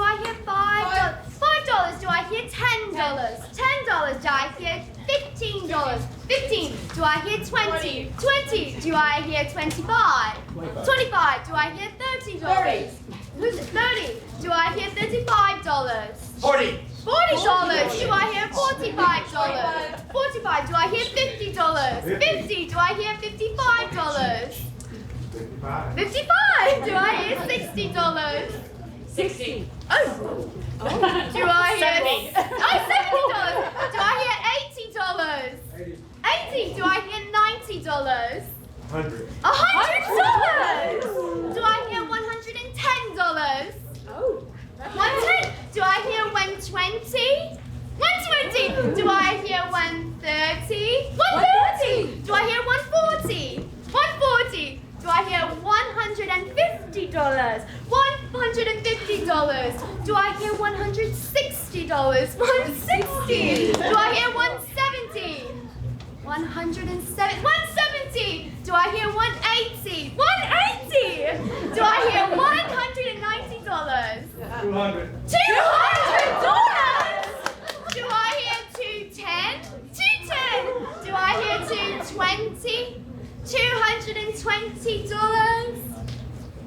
S12: I hear $5? $5. Do I hear $10? $10. Do I hear $15? 15. Do I hear 20? 20. Do I hear 25? 25. Do I hear $30? 30. Who's it? 30. Do I hear $35?
S1: 40.
S12: $40. Do I hear $45? 45. Do I hear $50? 50. Do I hear $55? 55. Do I hear $60?
S8: 60.
S12: Oh. Do I hear $70? Do I hear $80? 80. Do I hear $90? $100. Do I hear $110?
S8: Oh.
S12: 110. Do I hear 120? 120. Do I hear 130? 130. Do I hear 140? 140. Do I hear $150? $150. Do I hear $160? 160. Do I hear 170? 170. 170. Do I hear 180? 180. Do I hear $190?
S1: 200.
S12: $200. Do I hear 210? 210. Do I hear 220? $220.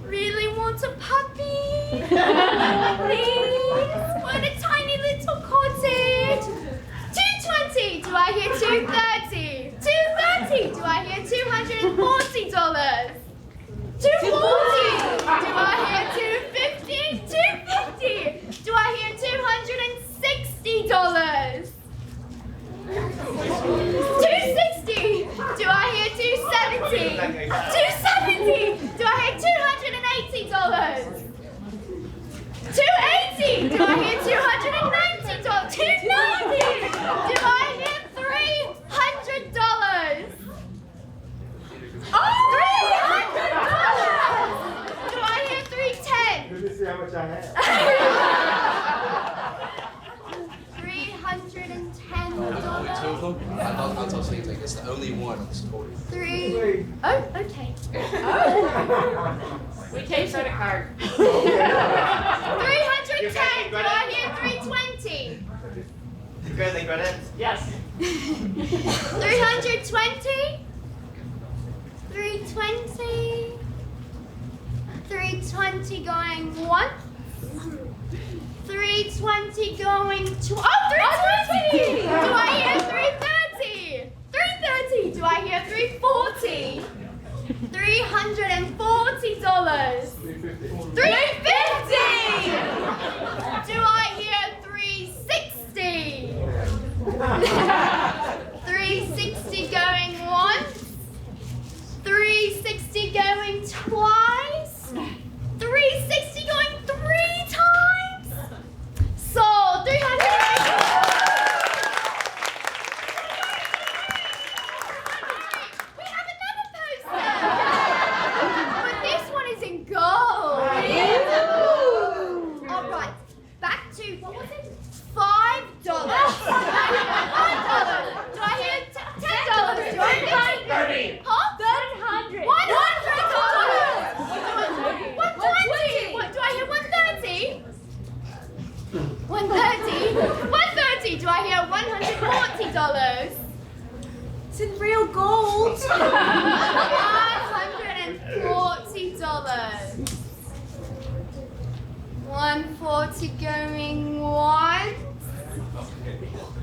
S12: Really want a puppy? Please? Want a tiny little cottage? 220. Do I hear 230? 230. Do I hear $240? 240. Do I hear 250? 250. Do I hear $260? 260. Do I hear 270? 270. Do I hear $280? 280. Do I hear $290? 290. Do I hear $300? Oh, $300. Do I hear 310?
S1: Let me see how much I have.
S12: $310.
S11: I'll tell you, it's the only one on this board.
S12: Oh, okay.
S8: We take credit card.
S12: 310. Do I hear 320?
S1: Credit credits?
S8: Yes.
S12: 320? 320? 320 going once? 320 going to... Oh, 320! Do I hear 330? 330! Do I hear 340? $340. 350! Do I hear 360? 360 going once? 360 going twice? 360 going 3 times? Sold. 380. We have another poster. But this one is in gold. All right. Back to, what was it? $5. $5. Do I hear $10? Do I hear
S8: 30.
S12: Huh?
S8: 100.
S12: $100. 120. What, do I hear 130? 130. 130. Do I hear $140? It's in real gold. $140. 140 going once.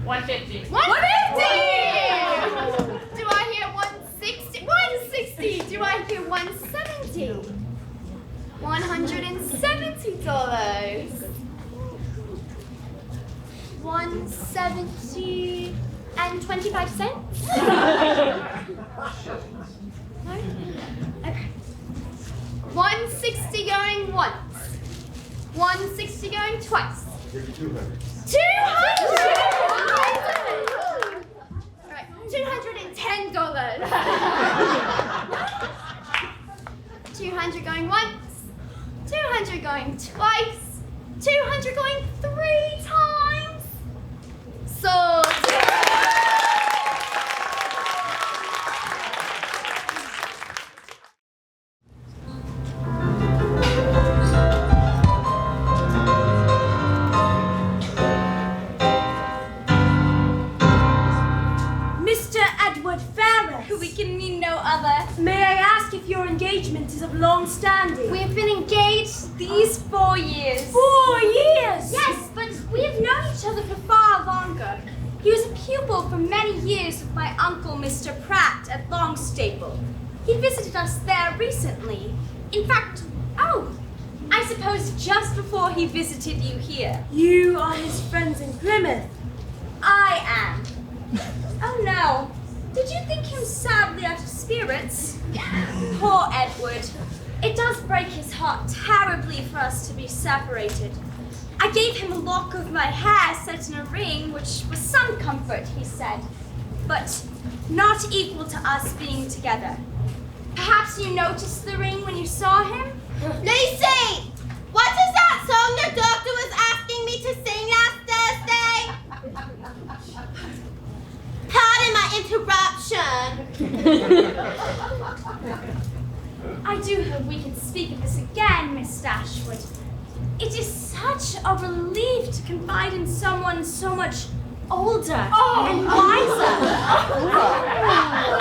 S8: 150.
S12: 150. Do I hear 160? 160. Do I hear 170? $170. $170 and 25 cents? No? Okay. 160 going once. 160 going twice. 200! Right, $210. 200 going once. 200 going twice. 200 going 3 times. So.
S6: We can mean no other. May I ask if your engagement is of long standing?
S12: We have been engaged these 4 years.
S6: 4 years?
S12: Yes, but we have known each other for far longer. He was a pupil for many years with my uncle, Mr. Pratt, at Longstaple. He visited us there recently. In fact, I suppose just before he visited you here.
S6: You are his friends in Plymouth.
S12: I am. Oh no. Did you think him sadly out of spirits? Poor Edward. It does break his heart terribly for us to be separated. I gave him a lock of my hair set in a ring, which was some comfort, he said, but not equal to us being together. Perhaps you noticed the ring when you saw him?
S2: Lucy! What is that song your doctor was asking me to sing last Thursday? Pardon my interruption.
S12: I do hope we can speak of this again, Miss Dashwood. It is such a relief to confide in someone so much older and wiser.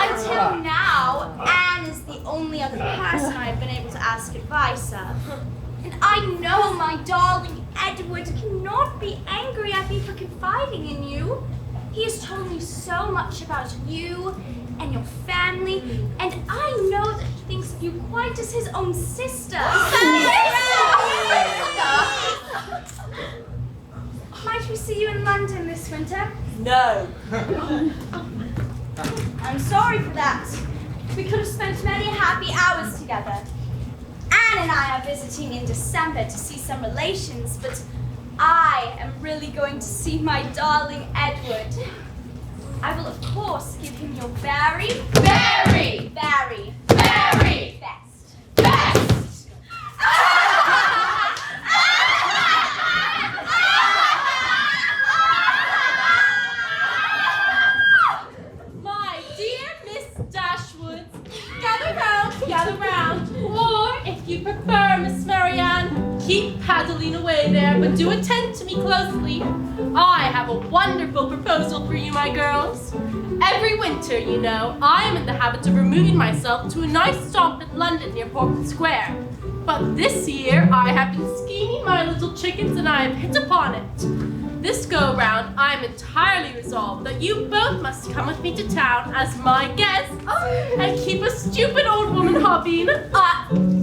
S12: Until now, Anne is the only other person I've been able to ask advice of. And I know my darling Edward cannot be angry at me for confiding in you. He has told me so much about you and your family, and I know that he thinks of you quite as his own sister. Might we see you in London this winter?
S6: No.
S12: I'm sorry for that. We could have spent many happy hours together. Anne and I are visiting in December to see some relations, but I am really going to see my darling Edward. I will, of course, give him your very, very, very, very best. Best!
S9: My dear Miss Dashwood, gather round, or if you prefer, Miss Marianne, keep paddling away there, but do attend to me closely. I have a wonderful proposal for you, my girls. Every winter, you know, I am in the habit of removing myself to a nice stomp in London near Portman Square. But this year, I have been scheming my little chickens and I have hit upon it. This go-round, I am entirely resolved that you both must come with me to town as my guests and keep a stupid old woman hobbying.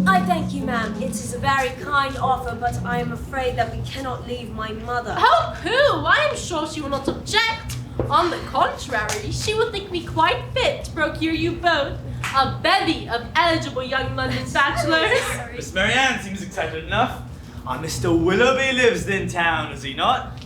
S6: I thank you, ma'am. It is a very kind offer, but I am afraid that we cannot leave my mother.
S9: Oh, pooh! I am sure she will not object. On the contrary, she will think me quite fit to procure you both a bevy of eligible young London bachelors.
S5: Miss Marianne seems excited enough. Our Mr. Willoughby lives in town, does he not?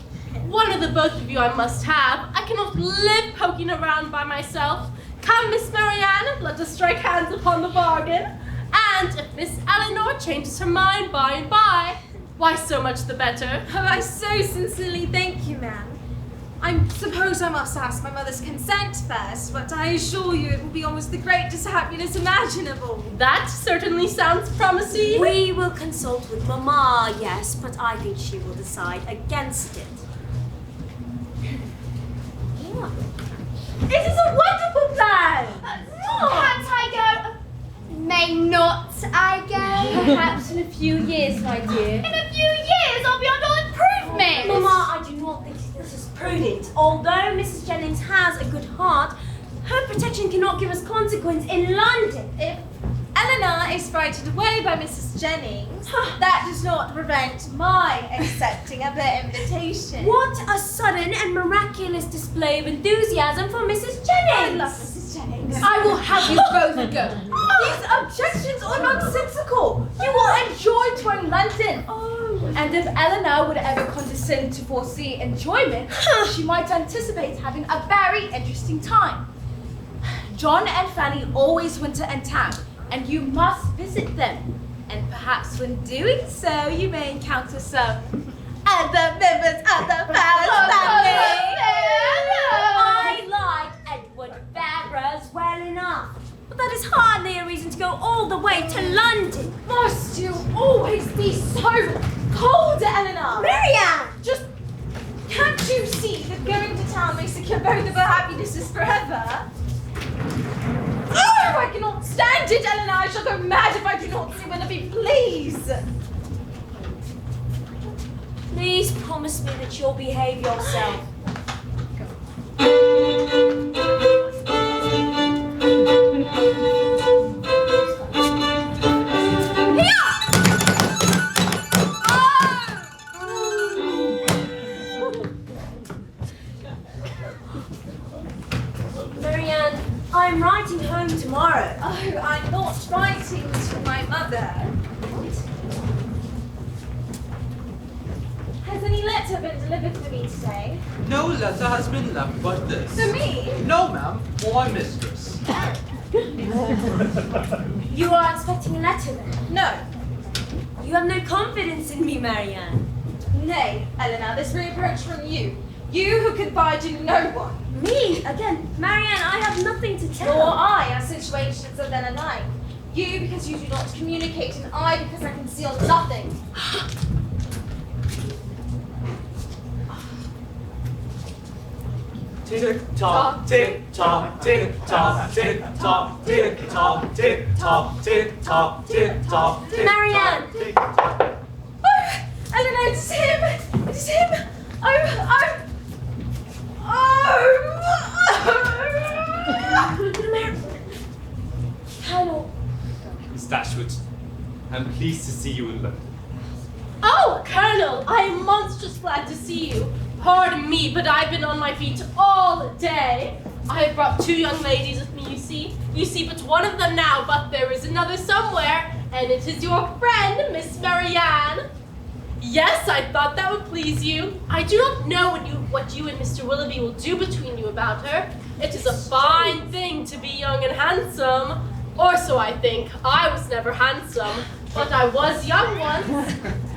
S9: One of the both of you I must have. I cannot live poking around by myself. Come, Miss Marianne, let us strike hands upon the bargain. And if Miss Elinor changes her mind by and by, why, so much the better.
S3: I so sincerely thank you, ma'am. I suppose I must ask my mother's consent first, but I assure you it will be almost the greatest happiness imaginable.
S9: That certainly sounds promising.
S6: We will consult with Mamma, yes, but I think she will decide against it.
S12: It is a wonderful plan! Can't I go? May not I go?
S6: Perhaps in a few years, my dear.
S12: In a few years, I'll be on all improvement!
S6: Mamma, I do not think this is prudent. Although Mrs. Jennings has a good heart, her protection cannot give us consequence in London.
S3: If Elena is frightened away by Mrs. Jennings, That does not prevent my accepting of their invitation.
S6: What a sudden and miraculous display of enthusiasm for Mrs. Jennings!
S3: I love Mrs. Jennings.
S2: I will have you both go.
S3: These objections are nonsensical. You will enjoy touring London. And if Eleanor would ever condescend to foresee enjoyment, she might anticipate having a very interesting time. John and Fanny always winter in town, and you must visit them. And perhaps when doing so, you may encounter some other members of the Ferrars family.
S6: I like Edward Ferrars well enough, but that is hardly a reason to go all the way to London.
S3: Must you always be so cold, Eleanor?
S6: Marianne!
S3: Just can't you see that going to town may secure both of our happinesses forever? Oh, I cannot stand it, Eleanor. I shall go mad if I do not see Willoughby, please.
S6: Please promise me that you'll behave yourself. Marianne, I'm writing home tomorrow.
S3: Oh, I'm not writing to my mother. Has any letter been delivered for me today?
S11: No letter has been left but this.
S3: For me?
S11: No, ma'am, for my mistress.
S6: You are expecting a letter then?
S3: No.
S6: You have no confidence in me, Marianne.
S3: Nay, Eleanor, this reproach from you. You who confide in no one.
S6: Me? Again, Marianne, I have nothing to tell.
S3: Nor I are situations of then alike. You because you do not communicate, and I because I conceal nothing.
S4: Tick tock, tick tock, tick tock, tick tock, tick tock, tick tock, tick tock, tick tock.
S6: Marianne!
S3: Oh, Eleanor, it is him! It is him!
S6: Pennel.
S10: Miss Dashwood, I'm pleased to see you in London.
S9: Oh, Colonel, I am monstrous glad to see you. Pardon me, but I've been on my feet all day. I have brought 2 young ladies with me, you see. You see but one of them now, but there is another somewhere, and it is your friend, Miss Marianne. Yes, I thought that would please you. I do not know what you and Mr. Willoughby will do between you about her. It is a fine thing to be young and handsome. Or so I think. I was never handsome, but I was young once.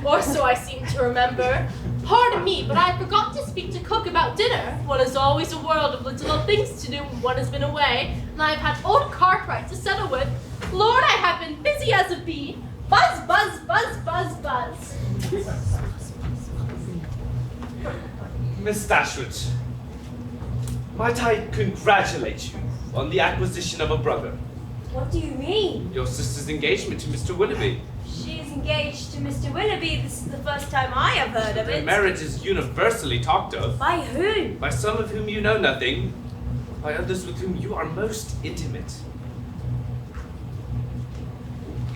S9: Or so I seem to remember. Pardon me, but I forgot to speak to cook about dinner. One has always a world of little things to do when one has been away, and I have had old Cartwright to settle with. Lord, I have been busy as a bee. Buzz, buzz, buzz, buzz, buzz.
S4: Miss Dashwood, might I congratulate you on the acquisition of a brother?
S6: What do you mean?
S4: Your sister's engagement to Mr. Willoughby.
S6: She is engaged to Mr. Willoughby. This is the first time I have heard of
S4: The
S6: it.
S4: marriage is universally talked of.
S6: By whom?
S4: By some of whom you know nothing, by others with whom you are most intimate.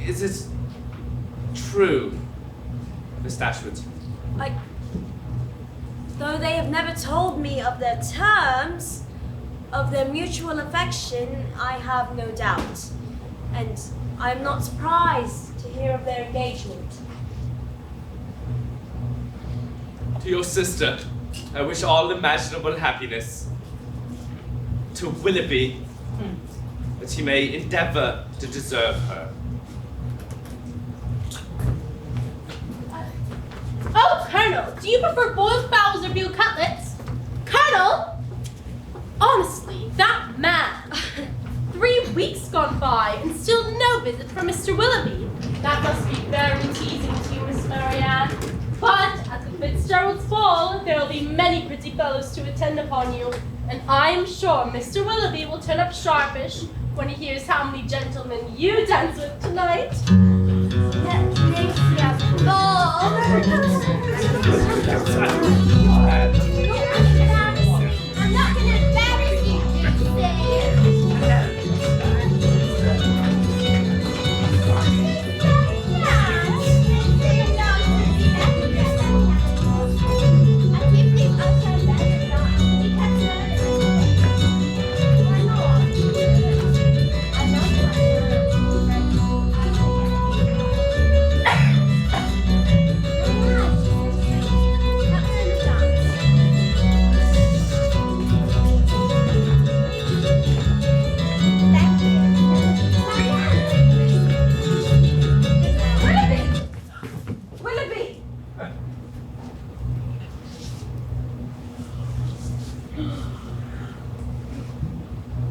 S4: Is it true, Miss Dashwood?
S6: Though they have never told me of their terms, of their mutual affection, I have no doubt. And I am not surprised to hear of their engagement.
S4: To your sister, I wish all imaginable happiness. To Willoughby, that he may endeavor to deserve her.
S9: Oh, Colonel, do you prefer boiled fowls or veal cutlets? Colonel! Honestly, that man. 3 weeks gone by and still no visit from Mr. Willoughby. That must be very teasing to you, Miss Marianne. But at the Fitzgerald's ball, there will be many pretty fellows to attend upon you, and I am sure Mr. Willoughby will turn up sharpish when he hears how many gentlemen you dance with tonight.
S12: I'm not going to embarrass you,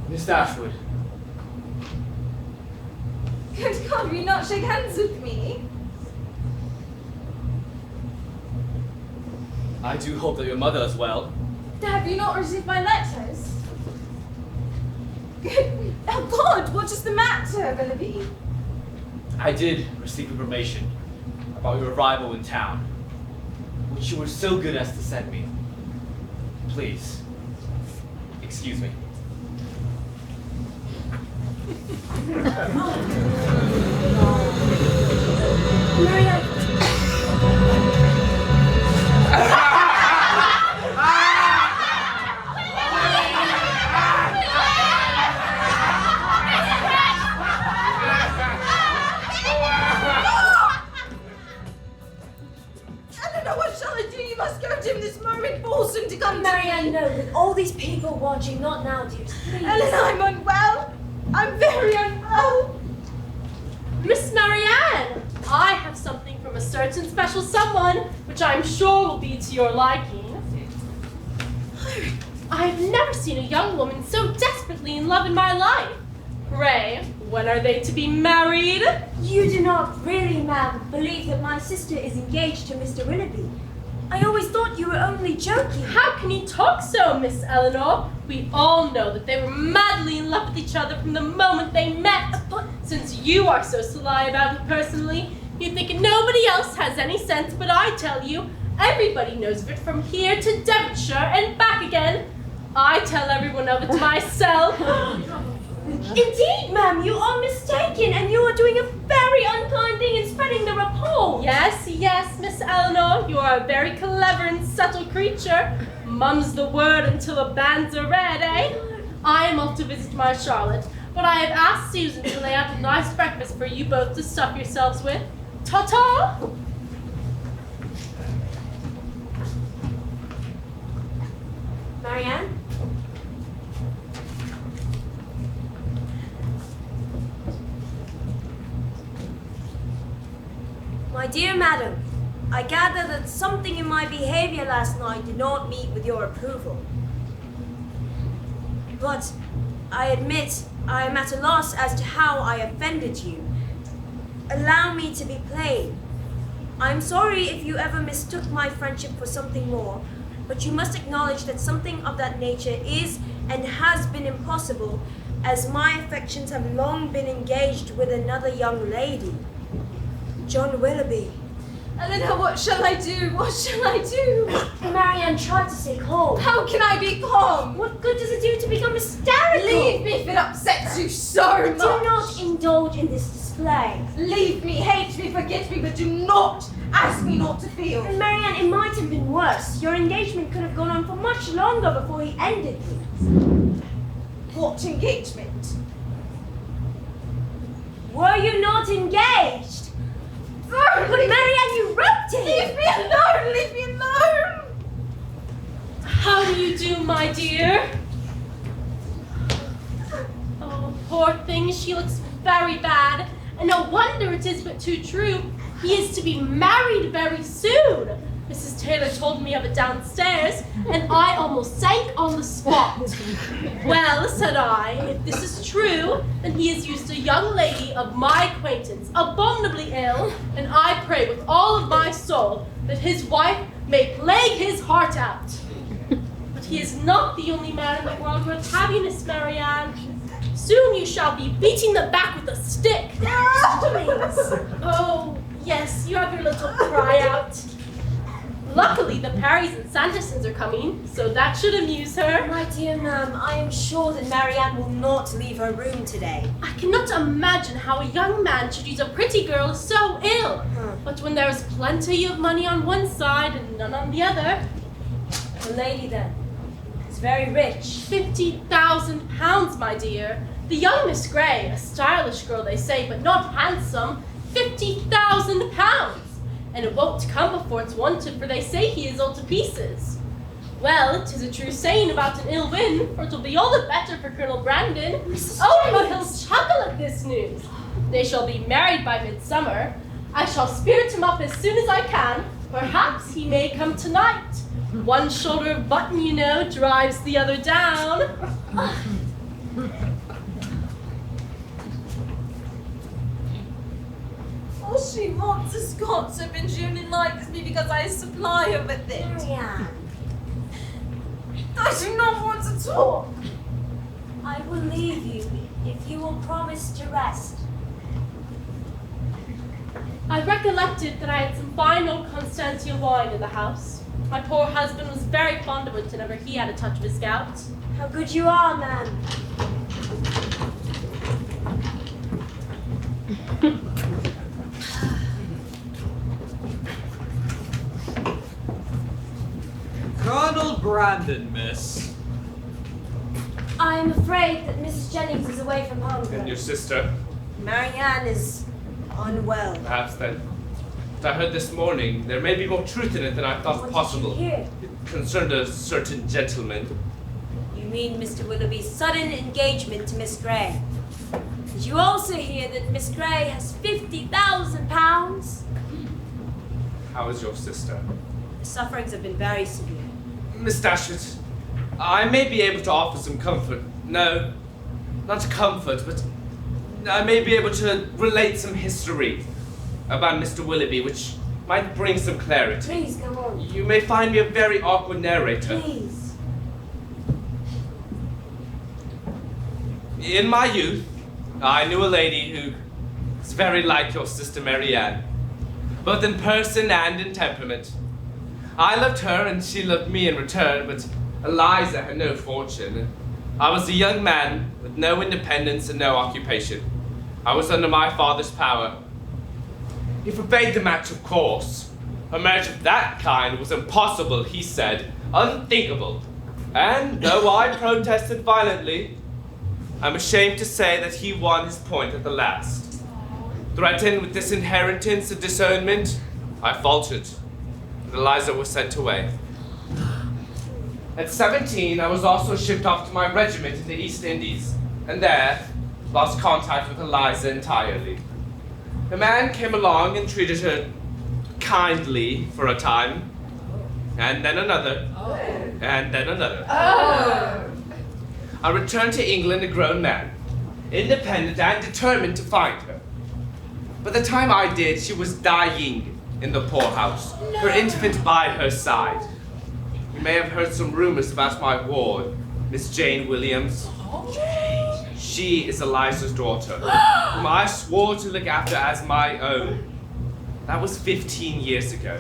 S10: Miss Dashwood.
S3: Good God, will you not shake hands with me?
S10: I do hope that your mother is well.
S3: Have you not received my letters? Oh God, what is the matter, Willoughby?
S10: I did receive information about your arrival in town, which you were so good as to send me. Please, excuse me.
S6: Marianne. Marianne, no, with all these people watching, not now, dear.
S3: Elena, I'm unwell. I'm very unwell.
S9: Miss Marianne, I have something from a certain special someone, which I'm sure will be to your liking. I have never seen a young woman so desperately in love in my life. Pray, when are they to be married?
S6: You do not really, ma'am, believe that my sister is engaged to Mr. Willoughby. I always thought you were only joking.
S9: How can you talk so, Miss Elinor? We all know that they were madly in love with each other from the moment they met. But since you are so sly about it personally, you think nobody else has any sense, but I tell you, everybody knows of it from here to Devonshire and back again. I tell everyone of it myself.
S6: Indeed, ma'am, you are mistaken, and you are doing a very unkind thing in spreading the report.
S9: Yes, yes, Miss Elinor, you are a very clever and subtle creature. Mum's the word until the banns are read, eh? I am off to visit my Charlotte, but I have asked Susan to lay out a nice breakfast for you both to stuff yourselves with. Ta-ta!
S6: Marianne? My dear madam, I gather that something in my behavior last night did not meet with your approval. But I admit I am at a loss as to how I offended you. Allow me to be plain. I'm sorry if you ever mistook my friendship for something more, but you must acknowledge that something of that nature is and has been impossible, as my affections have long been engaged with another young lady. John Willoughby.
S3: Elena, what shall I do? What shall I do?
S6: Marianne, try to stay calm.
S3: How can I be calm?
S6: What good does it do to become hysterical?
S3: Leave me if it upsets you so much.
S6: Do not indulge in this display.
S3: Leave me, hate me, forget me, but do not ask me not to feel.
S6: And Marianne, it might have been worse. Your engagement could have gone on for much longer before he ended it.
S3: What engagement?
S6: Were you not engaged? But Marianne, you wrote it!
S3: Leave me alone! Leave me alone!
S9: How do you do, my dear? Oh, poor thing, she looks very bad. And no wonder it is but too true. He is to be married very soon. Mrs. Taylor told me of it downstairs, and I almost sank on the spot. Well, said I, if this is true, then he has used a young lady of my acquaintance, abominably ill, and I pray with all of my soul that his wife may plague his heart out. But he is not the only man in the world worth having, Miss Marianne. Soon you shall be beating them back with a stick. Oh, yes, you have your little cry out. Luckily, the Parrys and Sandersons are coming, so that should amuse her.
S6: My dear ma'am, I am sure that Marianne will not leave her room today.
S9: I cannot imagine how a young man should use a pretty girl so ill. But when there is plenty of money on one side and none on the other.
S6: The lady, then, is very rich.
S9: £50,000, my dear. The young Miss Grey, a stylish girl, they say, but not handsome. £50,000. And it won't come before it's wanted, for they say he is all to pieces. Well, 'tis a true saying about an ill wind, for it'll be all the better for Colonel Brandon. Oh, but he'll chuckle at this news. They shall be married by midsummer. I shall spirit him up as soon as I can. Perhaps he may come tonight. One shoulder of button, you know, drives the other down.
S8: All she wants is gossip, and she only likes me because I supply her with it.
S6: Marianne,
S8: I do not want to talk.
S6: I will leave you if you will promise to rest.
S9: I recollected that I had some fine old Constantia wine in the house. My poor husband was very fond of it whenever he had a touch of his gout.
S6: How good you are, ma'am.
S11: Colonel Brandon, miss.
S6: I am afraid that Mrs. Jennings is away from home.
S4: And your sister?
S6: Marianne is unwell.
S4: Perhaps then. But I heard this morning there may be more truth in it than I thought
S6: What
S4: possible.
S6: did you hear?
S4: It concerned a certain gentleman.
S6: You mean Mr. Willoughby's sudden engagement to Miss Grey? Did you also hear that Miss Grey has £50,000?
S4: How is your sister?
S6: The sufferings have been very severe.
S4: Miss Dashwood, I may be able to offer some comfort. No, not comfort, but I may be able to relate some history about Mr. Willoughby, which might bring some clarity.
S6: Please, go on.
S4: You may find me a very awkward narrator.
S6: Please.
S4: In my youth, I knew a lady who was very like your sister Marianne, both in person and in temperament. I loved her and she loved me in return, but Eliza had no fortune. I was a young man with no independence and no occupation. I was under my father's power. He forbade the match, of course. A marriage of that kind was impossible, he said, unthinkable. And though I protested violently, I'm ashamed to say that he won his point at the last. Threatened with disinheritance and disownment, I faltered. Eliza was sent away. At 17, I was also shipped off to my regiment in the East Indies, and there lost contact with Eliza entirely. A man came along and treated her kindly for a time, and then another, and then another. I returned to England a grown man, independent and determined to find her. By the time I did, she was dying in the poorhouse, her infant by her side. You may have heard some rumors about my ward, Miss Jane Williams. She is Eliza's daughter, whom I swore to look after as my own. That was 15 years ago.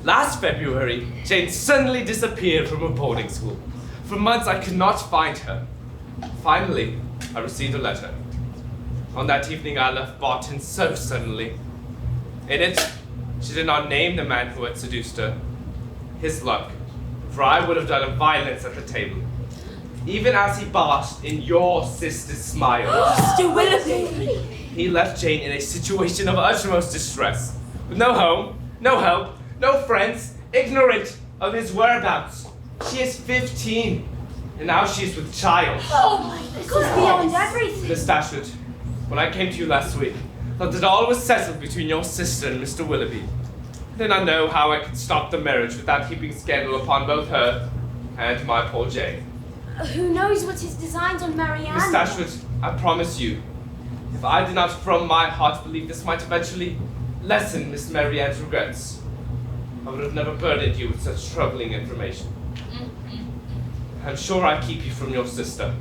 S4: Last February, Jane suddenly disappeared from a boarding school. For months I could not find her. Finally, I received a letter. On that evening I left Barton so suddenly. In it, she did not name the man who had seduced her. His luck, for I would have done him violence at the table. Even as he basked in your sister's smile.
S6: Mr. Willoughby!
S4: He left Jane in a situation of utmost distress, with no home, no help, no friends, ignorant of his whereabouts. She is 15, and now she is with child.
S6: Oh my goodness! Beyond everything!
S4: Miss Dashwood, when I came to you last week, thought that all was settled between your sister and Mr. Willoughby. I did not know how I could stop the marriage without heaping scandal upon both her and my poor Jane.
S6: Who knows what his designs on Marianne?
S4: Miss Dashwood, I promise you, if I did not from my heart believe this might eventually lessen Miss Marianne's regrets, I would have never burdened you with such troubling information. I'm sure I keep you from your sister.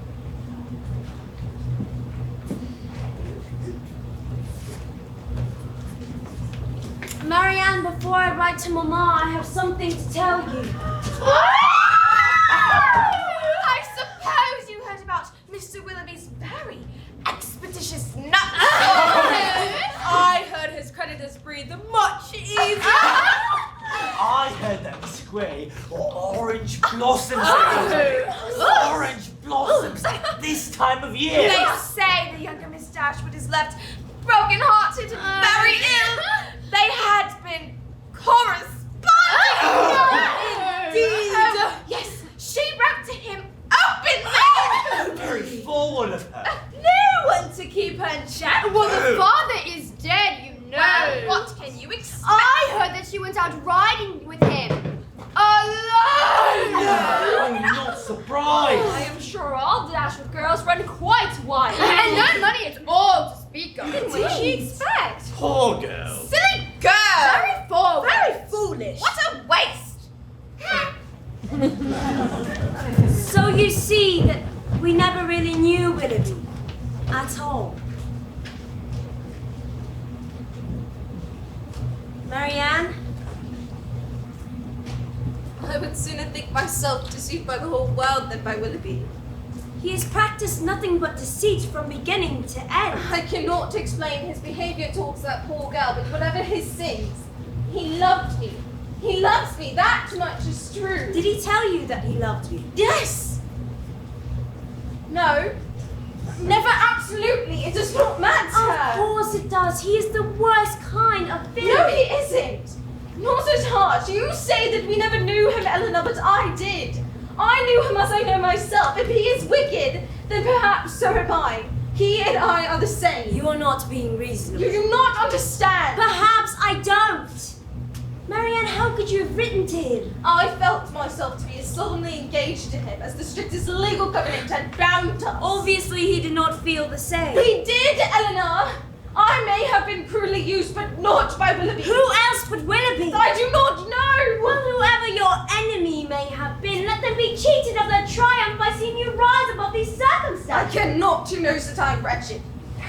S6: Marianne, before I write to Mama, I have something to tell you.
S3: I suppose you heard about Mr. Willoughby's very expeditious nuts.
S8: I heard his creditors breathe much easier.
S5: I heard that Miss Grey orange blossoms. Orange blossoms at this time of year.
S3: They say the younger Miss Dashwood is left broken-hearted and very ill. They had been corresponding.
S8: Indeed.
S3: Oh, yes, she wrote to him openly.
S5: Very forward of her.
S8: No one to keep her in check.
S12: Well, the father is dead, you know.
S3: Well, what can you expect?
S12: I heard that she went out
S2: must run quite wild.
S3: And no money at all to speak of.
S2: What did she expect?
S5: Poor girl.
S3: Silly girl!
S2: Very forward.
S3: Very foolish. What a waste!
S6: So you see that we never really knew Willoughby at all. Marianne?
S3: I would sooner think myself deceived by the whole world than by Willoughby.
S6: He has practiced nothing but deceit from beginning to end.
S3: I cannot explain his behaviour towards that poor girl, but whatever his sins, he loved me. He loves me, that much is true.
S6: Did he tell you that he loved you?
S3: Yes! No. Never absolutely. It does not matter.
S6: Of course it does. He is the worst kind of villain.
S3: No, he isn't. Not as harsh. You say that we never knew him, Eleanor, but I did. I knew him as I know myself. If he is wicked, then perhaps so am I. He and I are the same.
S6: You are not being reasonable.
S3: You do not understand.
S6: Perhaps I don't. Marianne, how could you have written to him?
S3: I felt myself to be as solemnly engaged to him as the strictest legal covenant had bound us.
S6: Obviously, he did not feel the same.
S3: He did, Eleanor. I may have been cruelly used, but not by Willoughby.
S6: Who else but Willoughby?
S3: I do not know.
S6: Well, whoever your enemy may have been, let them be cheated of their triumph by seeing you rise above these circumstances.
S3: I cannot to know that I am wretched.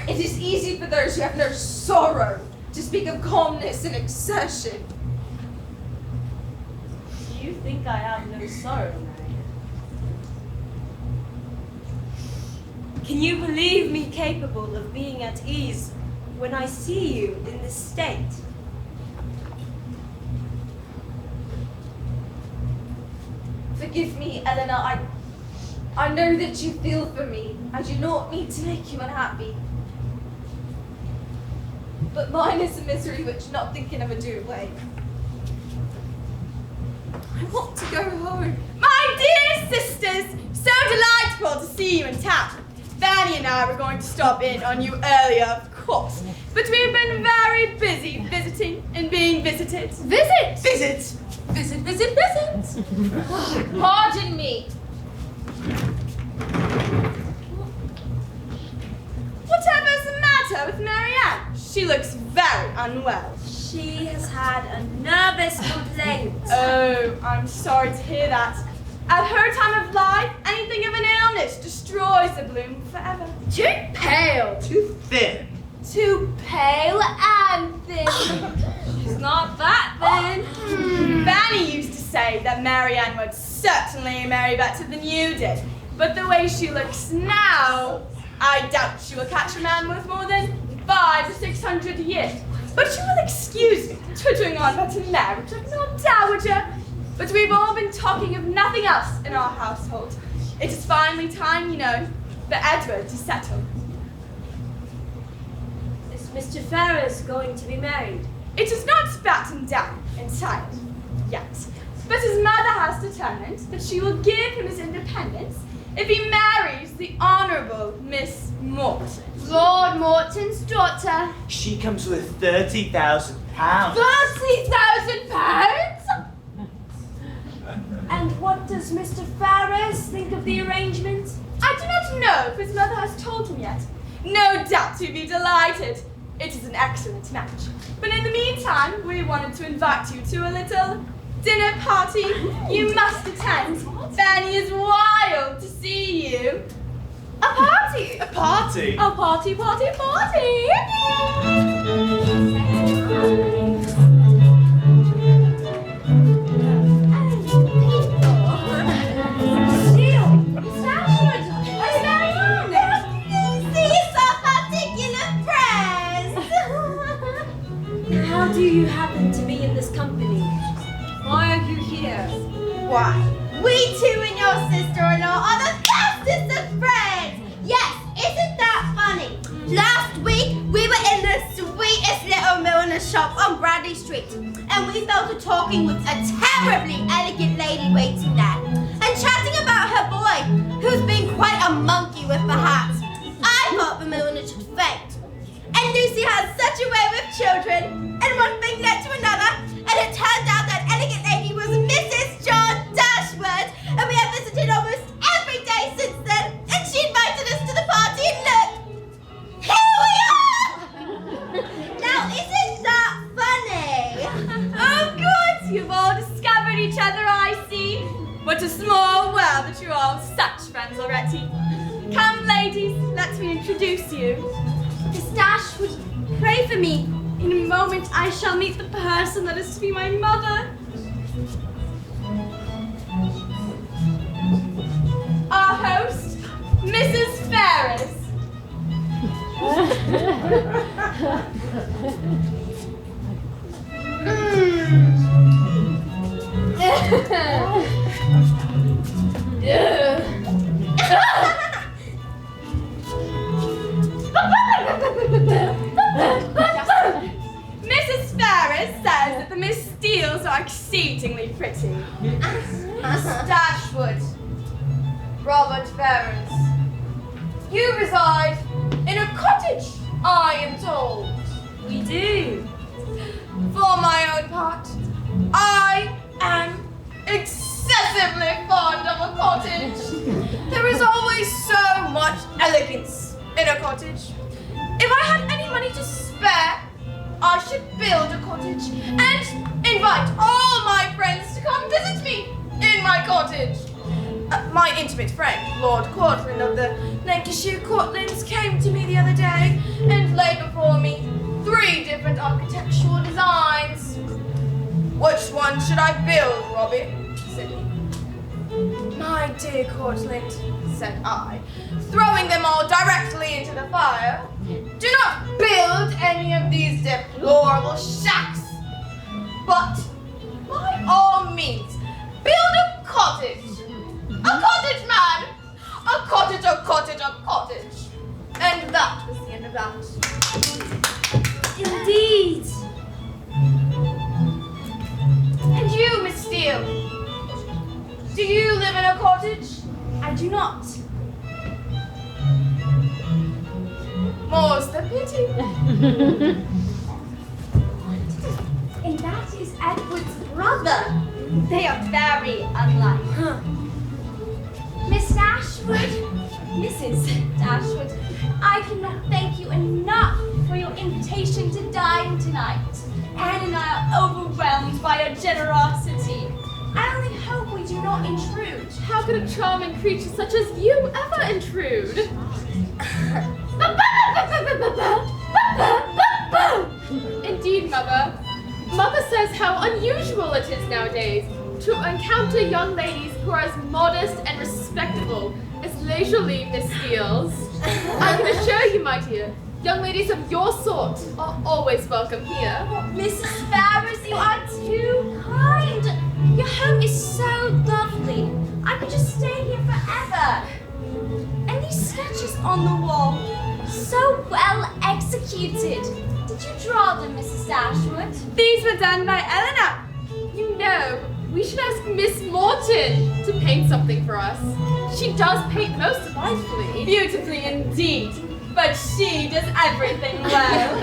S3: It is easy for those who have no sorrow to speak of calmness and exertion.
S6: You think I have no sorrow, Marianne? Can you believe me capable of being at ease when I see you in this state?
S3: Forgive me, Eleanor. I know that you feel for me. I do not mean to make you unhappy. But mine is a misery which nothing can ever do away. I want to go home.
S13: My dear sisters, so delightful to see you in town. Fanny and I were going to stop in on you earlier, of course, but we've been very busy visiting and being visited.
S3: Visit!
S13: Visit!
S2: Visit, visit, visit.
S3: Pardon me.
S13: Whatever's the matter with Marianne? She looks very unwell.
S6: She has had a nervous complaint.
S13: Oh, I'm sorry to hear that. At her time of life, anything of an illness destroys the bloom forever.
S3: Too pale.
S5: Too thin.
S3: Too pale and thin.
S13: She's not that thin. Fanny used to say that Marianne would certainly marry better than you did. But the way she looks now, I doubt she will catch a man worth more than 500 or 600 a year. But you will excuse me twittering on about a marriage like an old dowager. But we've all been talking of nothing else in our household. It is finally time, you know, for Edward to settle.
S6: Is Mr. Ferrars going to be married?
S13: It is not battened down entirely yet. But his mother has determined that she will give him his independence if he marries the Honourable Miss Morton.
S3: Lord Morton's daughter.
S5: She comes with £30,000.
S3: £30,000?
S6: And what does Mr. Ferrars think of the arrangement?
S13: I do not know if his mother has told him yet. No doubt he'd be delighted. It is an excellent match. But in the meantime, we wanted to invite you to a little dinner party you must attend. Fanny is wild to see you. A party!
S5: A party?
S13: A party, party, party!
S6: Steele! It's Dashwood! It's Marianne!
S13: These are particular friends!
S6: How do you happen to be in this company?
S3: Why are you here?
S13: Why, we two and your sister-in-law are the bestest of friends!
S12: Yes, isn't that funny? Last week, we were in the sweetest little milliner shop on Bradley Street, and we fell to talking with a terribly elegant lady waiting there, and chatting about her boy, who's been quite a monkey with the hat. I thought the milliner should faint. And Lucy had such a way with children, and one thing led to another, and it turned out that elegant lady was Mrs. John Dashwood, and we have visited almost every day since then, and she invited us
S13: all such friends already. Come, ladies, let me introduce you.
S12: Miss Dashwood, pray for me. In a moment I shall meet the person that is to be my mother.
S13: Our host, Mrs. Ferrars. Mrs. Ferrars says that the Miss Steeles are exceedingly pretty.
S3: Miss Dashwood, Robert Ferrars, you reside in a cottage, I am told.
S6: We do.
S3: For my own part, I am excessively fond of a cottage. There is always so much elegance in a cottage. If I had any money to spare, I should build a cottage and invite all my friends to come visit me in my cottage. My intimate friend, Lord Courtland of the Lancashire Courtlands, came to me the other day and laid before me 3 different architectural designs. Which one should I build, Robbie? Said he. My dear Courtland, said I, throwing them all directly into the fire, do not build any of these deplorable shacks, but by all means, build a cottage. A cottage, man! A cottage, a cottage, a cottage. And that was the end of that.
S12: Indeed.
S3: And you, Miss Steele, do you live in a cottage?
S12: I do not.
S3: More's the pity.
S12: And that is Edward's brother. They are very unlike. Miss Dashwood, Mrs. Dashwood, I cannot thank you enough for your invitation to dine tonight. Anne and I are overwhelmed by your generosity. I only hope we do not intrude.
S2: How could a charming creature such as you ever intrude? Indeed, Mother. Mother says how unusual it is nowadays to encounter young ladies who are as modest and respectable as leisurely Miss Steeles. I can assure you, my dear, young ladies of your sort are always welcome here.
S12: Mrs. Ferrars, you are too kind. Your home is so lovely. I could just stay here forever. And these sketches on the wall, so well executed. Did you draw them, Mrs. Dashwood?
S13: These were done by Elena.
S2: You know, we should ask Miss Morton to paint something for us. She does paint most delightfully.
S13: Beautifully indeed. But she does everything well.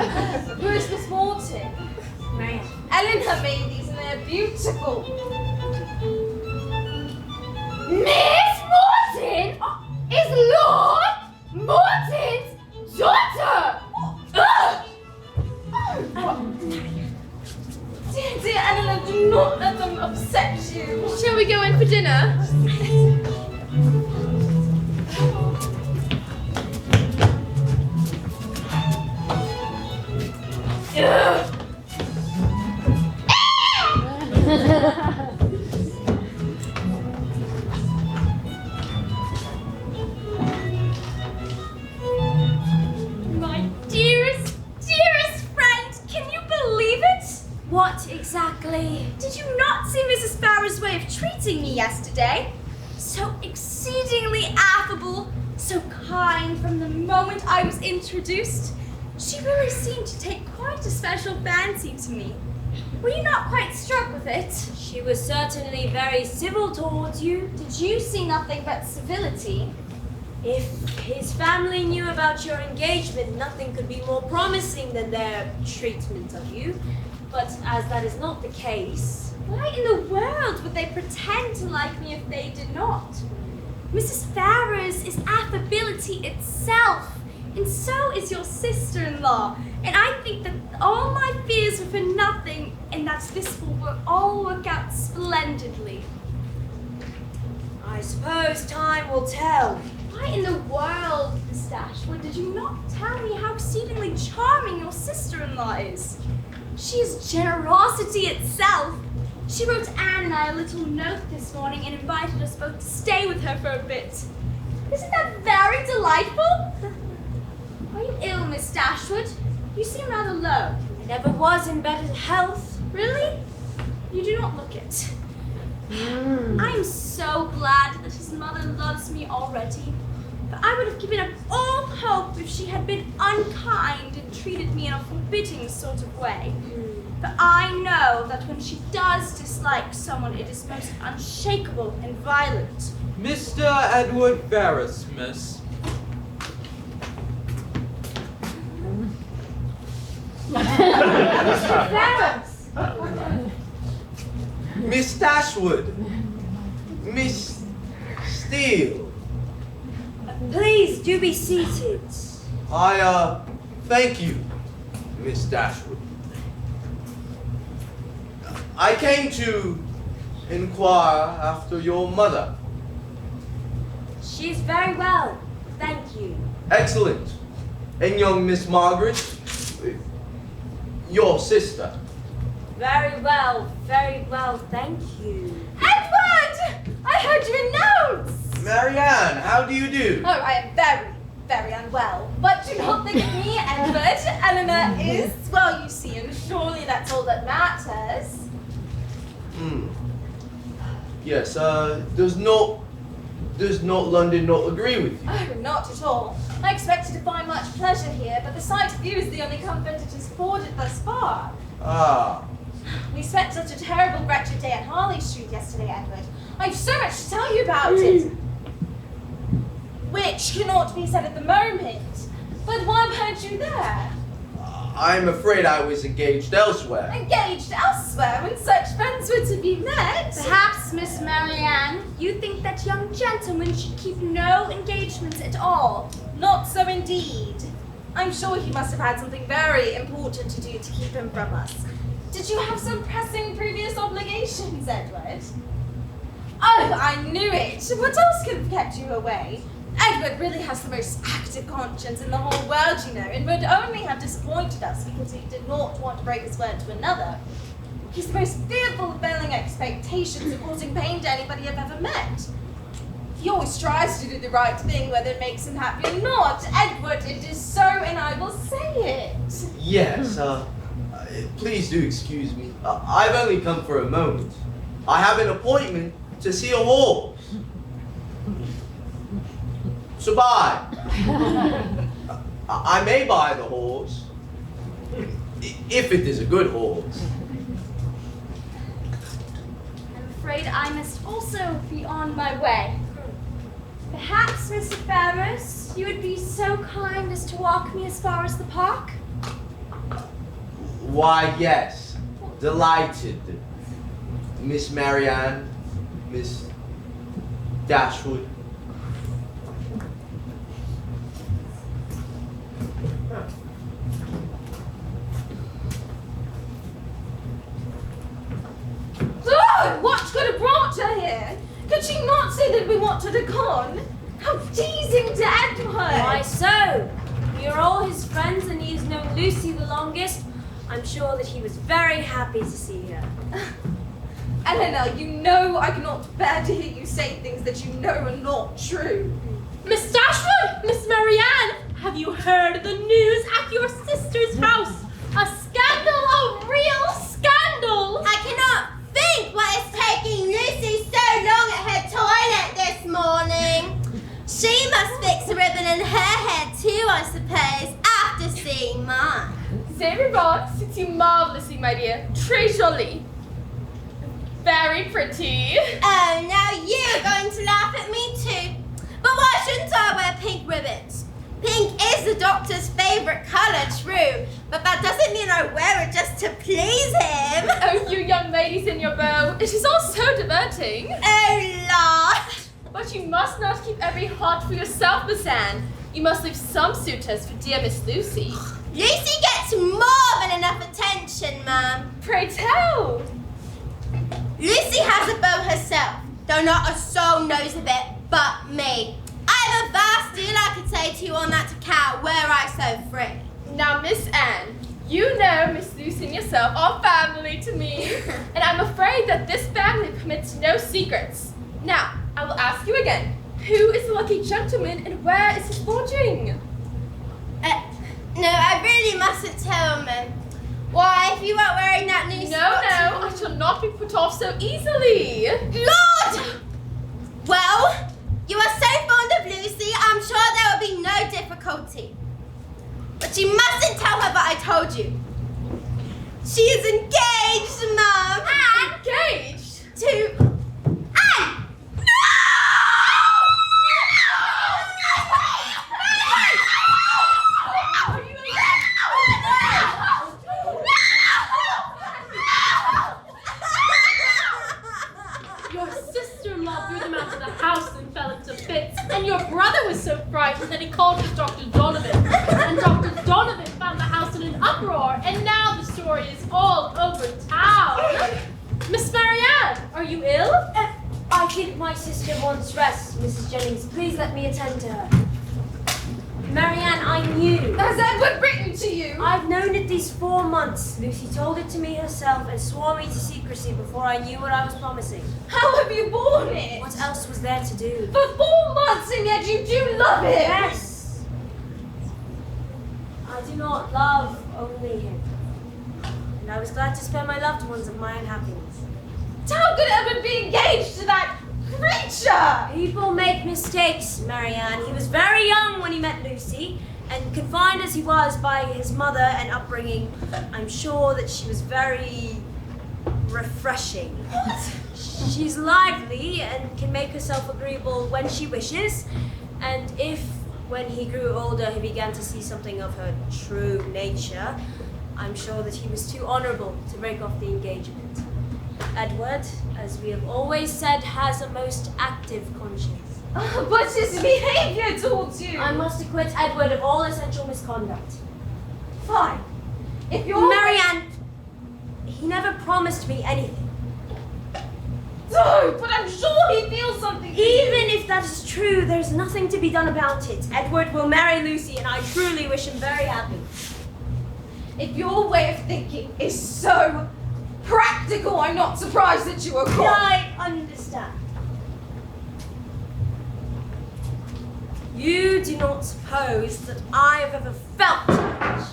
S12: Who is Miss Morton?
S3: Man. Elena made these and they're beautiful.
S12: Miss Morton is Lord Morton's daughter!
S3: Dear Elena, do not let them upset you.
S2: Shall we go in for dinner?
S12: My dearest friend, can you believe it? What exactly? Did you not see Mrs. Ferrars' way of treating me yesterday? So exceedingly affable, so kind from the moment I was introduced. She really seemed to take quite a special fancy to me. Were you not quite struck with it?
S6: She was certainly very civil towards you.
S12: Did you see nothing but civility?
S6: If his family knew about your engagement, nothing could be more promising than their treatment of you. But as that is not the case...
S12: Why in the world would they pretend to like me if they did not? Mrs. Ferrars is affability itself, and so is your sister-in-law. And I think that all my fears were for nothing, and that this will all work out splendidly.
S6: I I suppose time will tell.
S3: Why in the world, Miss Dashwood, did you not tell me how exceedingly charming your sister-in-law is? She is generosity itself. She wrote Anne and I a little note this morning and invited us both to stay with her for a bit. Isn't that very delightful? Are you ill, Miss Dashwood? You seem rather low.
S6: I never was in better health.
S3: Really? You do not look it. I am so glad that his mother loves me already. But I would have given up all hope if she had been unkind and treated me in a forbidding sort of way. But I know that when she does dislike someone, it is most unshakable and violent.
S11: Mr. Edward Ferrars, miss.
S6: Mr. Ferrars!
S7: Miss Dashwood. Miss Steele.
S6: Please do be seated.
S7: Thank you, Miss Dashwood. I came to inquire after your mother.
S6: She is very well, thank you.
S7: Excellent. And young Miss Margaret, your sister.
S6: Very well, thank you.
S3: Edward! I heard you announce!
S7: Marianne, how do you do?
S3: Oh, I am very, very unwell. But do not think of me, Edward. Eleanor is, well, you see, and surely that's all that matters.
S7: Yes, does not London not agree with you?
S3: Oh, not at all. I expected to find much pleasure here, but the sight of you is the only comfort it has afforded thus far.
S7: Ah.
S3: We spent such a terrible wretched day at Harley Street yesterday, Edward. I have so much to tell you about it. Which cannot be said at the moment. But why weren't you there?
S7: I'm afraid I was engaged elsewhere.
S3: Engaged elsewhere when such friends were to be met?
S12: Perhaps, Miss Marianne, you think that young gentleman should keep no engagements at all.
S3: Not so indeed. I'm sure he must have had something very important to do to keep him from us. Did you have some pressing previous obligations, Edward? Oh, I knew it. What else could have kept you away? Edward really has the most active conscience in the whole world, you know, and would only have disappointed us because he did not want to break his word to another. He's the most fearful of failing expectations and causing pain to anybody I've ever met. He always tries to do the right thing, whether it makes him happy or not. Edward, it is so, and I will say it.
S7: Yes, please do excuse me. I've only come for a moment. I have an appointment to see a horse. So buy. I may buy the horse, if it is a good horse.
S3: I'm afraid I must also be on my way. Perhaps, Mr. Ferrars, you would be so kind as to walk me as far as the park?
S7: Why, yes. Delighted. Miss Marianne, Miss Dashwood.
S3: Oh, what could have brought her here? Could she not see that we wanted her gone? How teasing to Edward!
S6: Why so? We are all his friends and he has known Lucy the longest. I'm sure that he was very happy to see her.
S3: Eleanor, you know I cannot bear to hear you say things that you know are not true.
S9: Miss Dashwood! Miss Marianne! Have you heard the news at your sister's house? A scandal! A real scandal!
S12: I cannot think what is taking Lucy so long at her toilet this morning. She must fix a ribbon in her hair too, I suppose, after seeing mine.
S2: Serrano, it's you marvelously, my dear. Très jolie. Very pretty.
S12: Oh, now you're going to laugh at me too. But why shouldn't I wear pink ribbons? Pink is the doctor's favourite colour, true, but that doesn't mean I wear it just to please him.
S2: Oh, you young ladies in your bow. It is all so diverting.
S12: Oh, Lord.
S2: But you must not keep every heart for yourself, Miss Anne. You must leave some suitors for dear Miss Lucy.
S12: Lucy gets more than enough attention, Mum.
S2: Pray tell.
S12: Lucy has a beau herself.
S3: though not a soul knows of it but me. I have a vast deal I could say to you on that account were I so free.
S2: Now, Miss Anne, you know Miss Lucy and yourself are family to me, and I'm afraid that this family permits no secrets. Now, I will ask you again, who is the lucky gentleman and where is his lodging?
S3: No, I really mustn't tell him. Why, if you weren't wearing that new
S2: No, I shall not be put off so easily.
S3: Lord! Well, you are so fond of Lucy, I'm sure there will be no difficulty. But you mustn't tell her that I told you. She is engaged, Mum.
S2: Engaged?
S3: To Anne!
S9: Your sister-in-law threw them out of the house and fell into fits, and your brother was so frightened that he called for Dr. Donovan, and Dr. Donovan found the house in an uproar, and now the story is all over town. Miss Marianne, are you ill?
S6: I think my sister wants rest, Mrs. Jennings. Please let me attend to her. Marianne, I knew.
S2: Has Edward written to you?
S6: I've known it these 4 months. Lucy told it to me herself and swore me to secrecy before I knew what I was promising.
S13: How have you borne it?
S6: What else was there to do?
S13: For 4 months, and yet you do love him.
S6: Yes. I do not love only him. And I was glad to spare my loved ones of my own happiness.
S13: How could Edward be engaged to that creature?
S6: People make mistakes, Marianne. He was very young when he met Lucy, and confined as he was by his mother and upbringing, I'm sure that she was very refreshing. She's lively and can make herself agreeable when she wishes, and if, when he grew older, he began to see something of her true nature, I'm sure that he was too honorable to break off the engagement. Edward, as we have always said, has a most active conscience.
S13: But his behavior towards you.
S6: I must acquit Edward of all essential misconduct.
S13: Fine. If you're...
S6: Marianne, he never promised me anything.
S13: No, but I'm sure he feels something.
S6: Even if that is true, there's nothing to be done about it. Edward will marry Lucy, and I truly wish him very happy.
S13: If your way of thinking is so practical, I'm not surprised that you are caught.
S6: I understand. You do not suppose that I have ever felt much.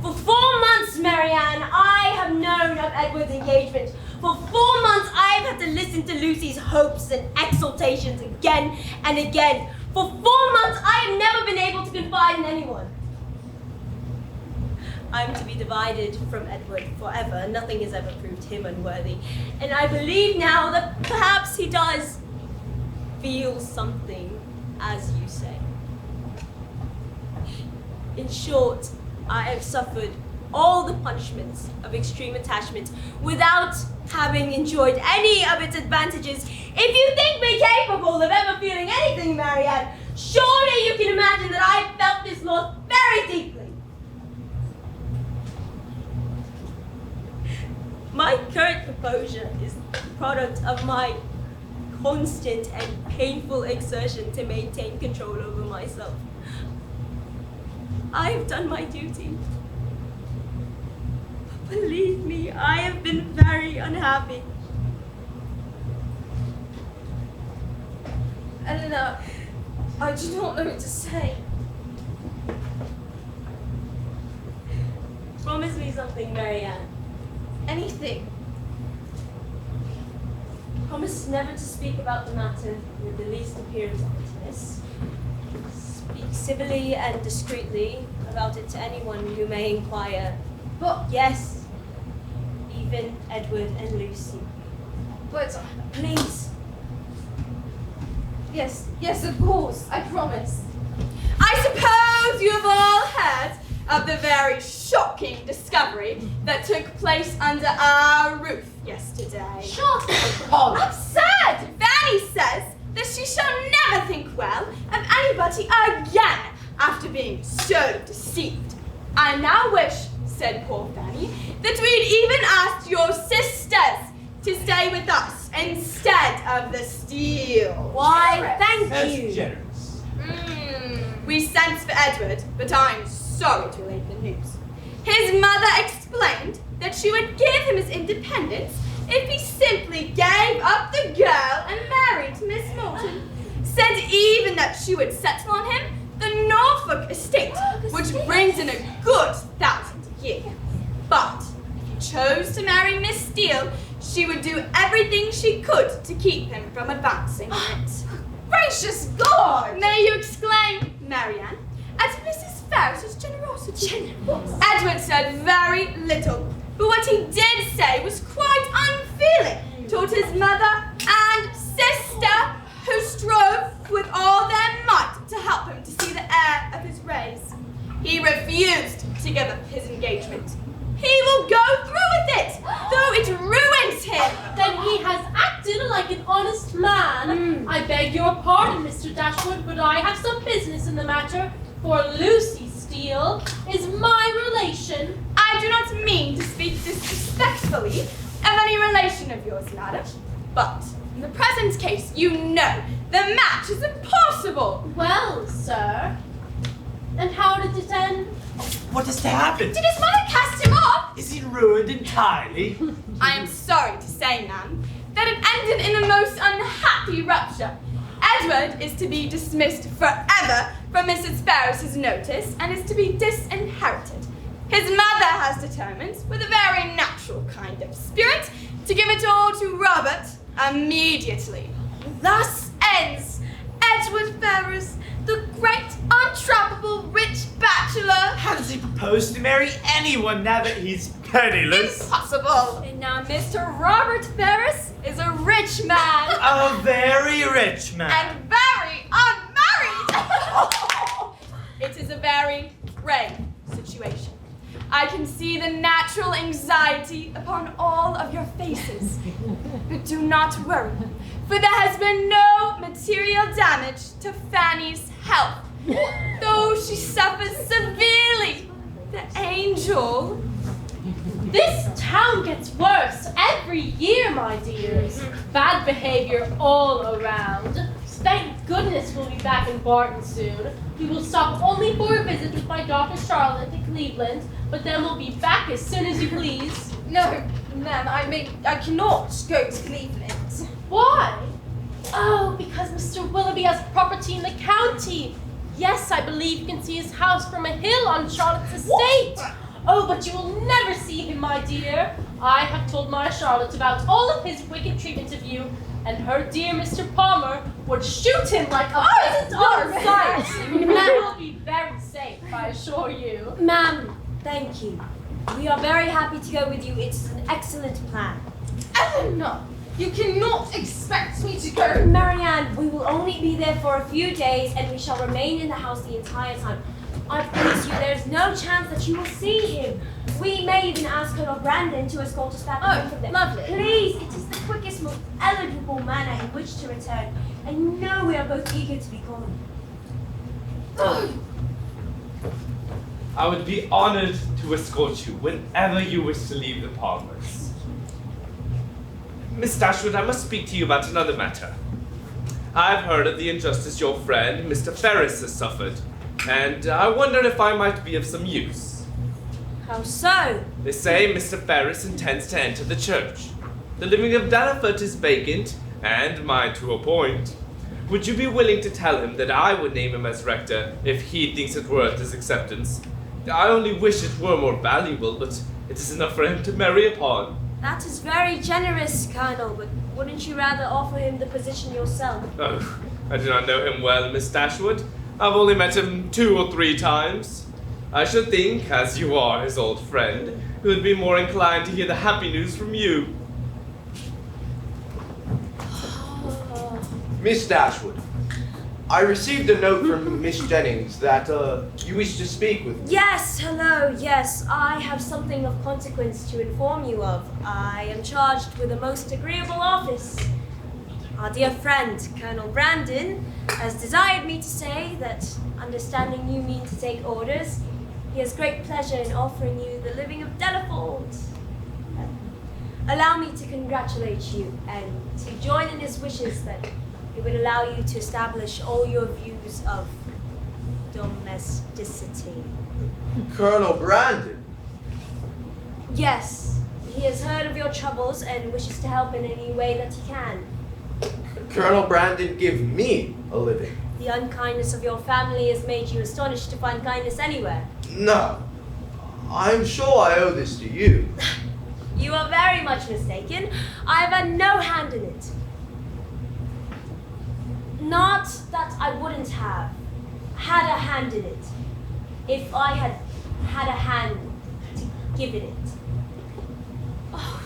S6: For 4 months, Marianne, I have known of Edward's engagement. For 4 months, I have had to listen to Lucy's hopes and exultations again and again. For 4 months, I have never been able to confide in anyone. I'm to be divided from Edward forever. Nothing has ever proved him unworthy. And I believe now that perhaps he does feel something, as you say. In short, I have suffered all the punishments of extreme attachment without having enjoyed any of its advantages. If you think me capable of ever feeling anything, Marianne, surely you can imagine that I have felt this loss very deeply. My current composure is the product of my constant and painful exertion to maintain control over myself. I have done my duty. But believe me, I have been very unhappy.
S13: Elena, I do not know what to say.
S6: Promise me something, Marianne.
S13: Anything.
S6: Promise never to speak about the matter with the least appearance of bitterness. Speak civilly and discreetly about it to anyone who may inquire.
S13: But
S6: yes, even Edward and Lucy.
S13: But
S6: please.
S13: Yes, of course, I promise. I suppose you have all heard of the very shocking discovery that took place under our roof yesterday.
S2: Shocking?
S13: Absurd! Fanny says that she shall never think well of anybody again after being so deceived. I now wish, said poor Fanny, that we'd even asked your sisters to stay with us instead of the Steele.
S6: Why, thank
S5: That's
S6: you.
S5: generous.
S13: We sent for Edward, but I'm sorry to relate the news. His mother explained that she would give him his independence if he simply gave up the girl and married Miss Moulton. Said even that she would settle on him the Norfolk estate, which brings in a good 1,000 a year. But if he chose to marry Miss Steele, she would do everything she could to keep him from advancing it. Gracious God! May you exclaim, Marianne, at Mrs. Ferris's generosity. Edward said very little, but what he did say was quite unfeeling toward his mother and sister, who strove with all their might to help him to see the error of his ways. He refused to give up his engagement. He will go through with it, though it ruins him.
S9: Then he has acted like an honest man. I beg your pardon, Mr. Dashwood, but I have some business in the matter, for Lucy Steele is my relation.
S13: I do not mean to speak disrespectfully of any relation of yours, madam, but in the present case, you know the match is impossible.
S9: Well, sir, and how did it end?
S5: What has to happen?
S13: Did his mother cast him off?
S5: Is he ruined entirely?
S13: I am sorry to say, ma'am, that it ended in a most unhappy rupture. Edward is to be dismissed forever from Mrs. Ferris's notice and is to be disinherited. His mother has determined, with a very natural kind of spirit, to give it all to Robert immediately. Thus ends Edward Ferrars, the great, untrappable, rich bachelor.
S5: How does he propose to marry anyone now that he's penniless?
S13: Impossible.
S3: And now Mr. Robert Ferris is a rich man.
S5: A very rich man.
S13: And very unmarried. It is a very grave situation. I can see the natural anxiety upon all of your faces. But do not worry, for there has been no material damage to Fanny's health, though she suffers severely. The angel.
S9: This town gets worse every year, my dears. Bad behavior all around. Thank goodness we'll be back in Barton soon. We will stop only for a visit with my daughter Charlotte to Cleveland, but then we'll be back as soon as you please.
S3: No, ma'am, I cannot go to Cleveland.
S9: Why? Oh, because Mr. Willoughby has property in the county. Yes, I believe you can see his house from a hill on Charlotte's estate. Oh, but you will never see him, my dear. I have told my Charlotte about all of his wicked treatment of you, and her dear Mr. Palmer would shoot him like a pheasant on sight. That will be very safe, I assure you.
S6: Ma'am, thank you. We are very happy to go with you. It's an excellent plan.
S3: Eleanor, you cannot expect me to go.
S6: Marianne, we will only be there for a few days and we shall remain in the house the entire time. I promise you there's no chance that you will see him. We may even ask Colonel Brandon to escort us back home from there.
S3: Lovely.
S6: Please, it is the quickest, most eligible manner in which to return. I know we are both eager to be gone.
S4: I would be honored to escort you whenever you wish to leave the Palmers. Miss Dashwood, I must speak to you about another matter. I've heard of the injustice your friend, Mr. Ferris, has suffered, and I wondered if I might be of some use.
S6: How so?
S4: They say Mr. Ferris intends to enter the church. The living of Delaford is vacant, and mine to a point. Would you be willing to tell him that I would name him as rector if he thinks it worth his acceptance? I only wish it were more valuable, but it is enough for him to marry upon.
S6: That is very generous, Colonel, but wouldn't you rather offer him the position yourself?
S4: Oh, I do not know him well, Miss Dashwood. I've only met him 2 or 3 times. I should think, as you are his old friend, he would be more inclined to hear the happy news from you.
S7: Miss Dashwood, I received a note from Miss Jennings that you wish to speak with me.
S6: Yes, hello, yes. I have something of consequence to inform you of. I am charged with a most agreeable office. Our dear friend, Colonel Brandon, has desired me to say that, understanding you mean to take orders, he has great pleasure in offering you the living of Delaford. allow me to congratulate you and to join in his wishes that it would allow you to establish all your views of domesticity.
S7: Colonel Brandon.
S6: Yes, he has heard of your troubles and wishes to help in any way that he can.
S7: Colonel Brandon give me a living.
S6: The unkindness of your family has made you astonished to find kindness anywhere.
S7: No. I'm sure I owe this to you.
S6: You are very much mistaken. I have had no hand in it. Not that I wouldn't have had a hand in it if I had had a hand to give it. Oh.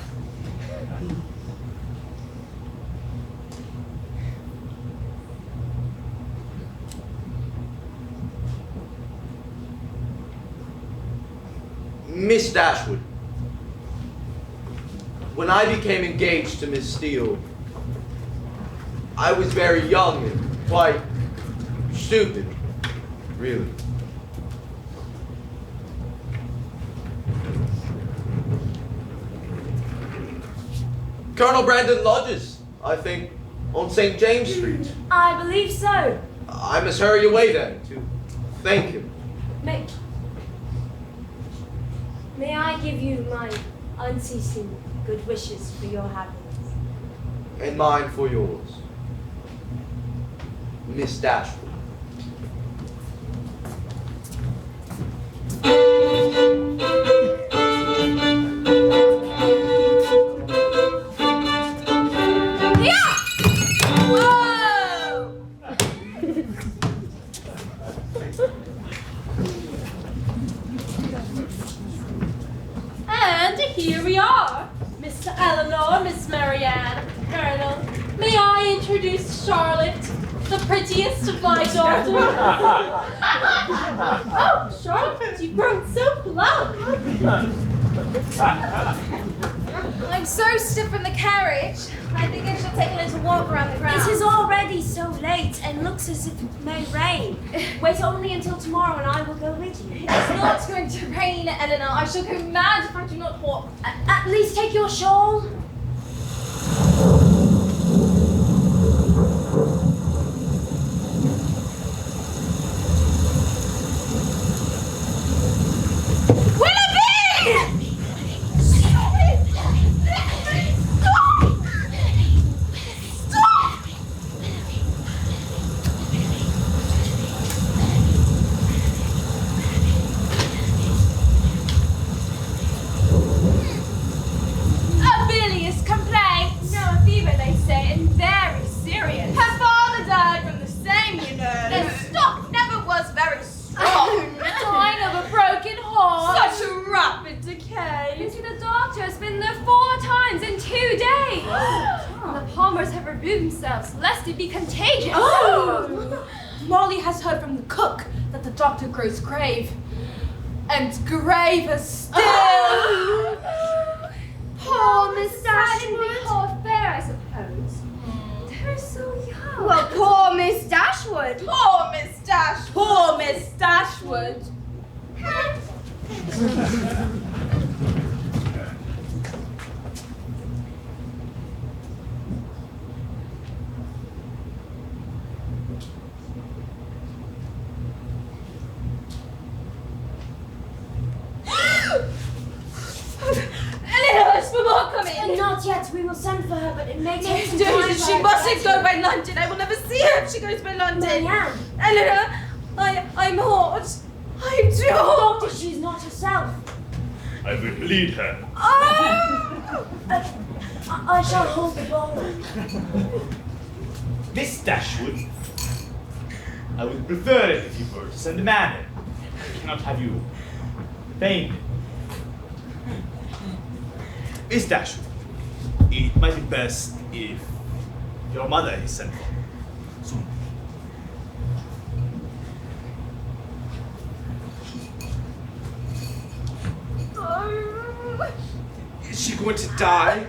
S7: Miss Dashwood, when I became engaged to Miss Steele, I was very young and quite stupid, really. Colonel Brandon lodges, I think, on St. James Street.
S6: I believe so.
S7: I must hurry away then to thank him.
S6: May I give you my unceasing good wishes for your happiness?
S7: And mine for yours. Miss Dashwood.
S9: And here we are, Miss Elinor, Miss Marianne, Colonel. May I introduce Charlotte, the prettiest of my daughters? Oh, Charlotte, you've grown so plump.
S3: I'm so stiff in the carriage. I think I should take a little walk around the grounds.
S6: It is already so late and looks as if it may rain. Wait only until tomorrow and I will go with you.
S3: It's not going to rain, Eleanor. I shall go mad if I do not walk.
S6: At least take your shawl.
S13: Grows grave, and graver still.
S3: Poor Miss Dashwood. Poor fair, I suppose. They're so young.
S12: Well, poor Miss Dashwood.
S13: Poor Miss Dashwood. Poor Miss Dashwood.
S6: Not yet. We will send for her, but it may take some time.
S13: She mustn't go by London. I will never see her if she goes by London.
S6: Marianne.
S13: Eleanor, I'm hot. I'm too hot.
S6: Doctor, she's not herself.
S14: I will bleed her.
S13: Oh!
S6: I shall hold the bowl.
S14: Miss Dashwood, I would prefer it if you were to send a man in. I cannot have you fainted. Miss Dashwood, it might be best if your mother is sent for soon.
S4: Is she going to die?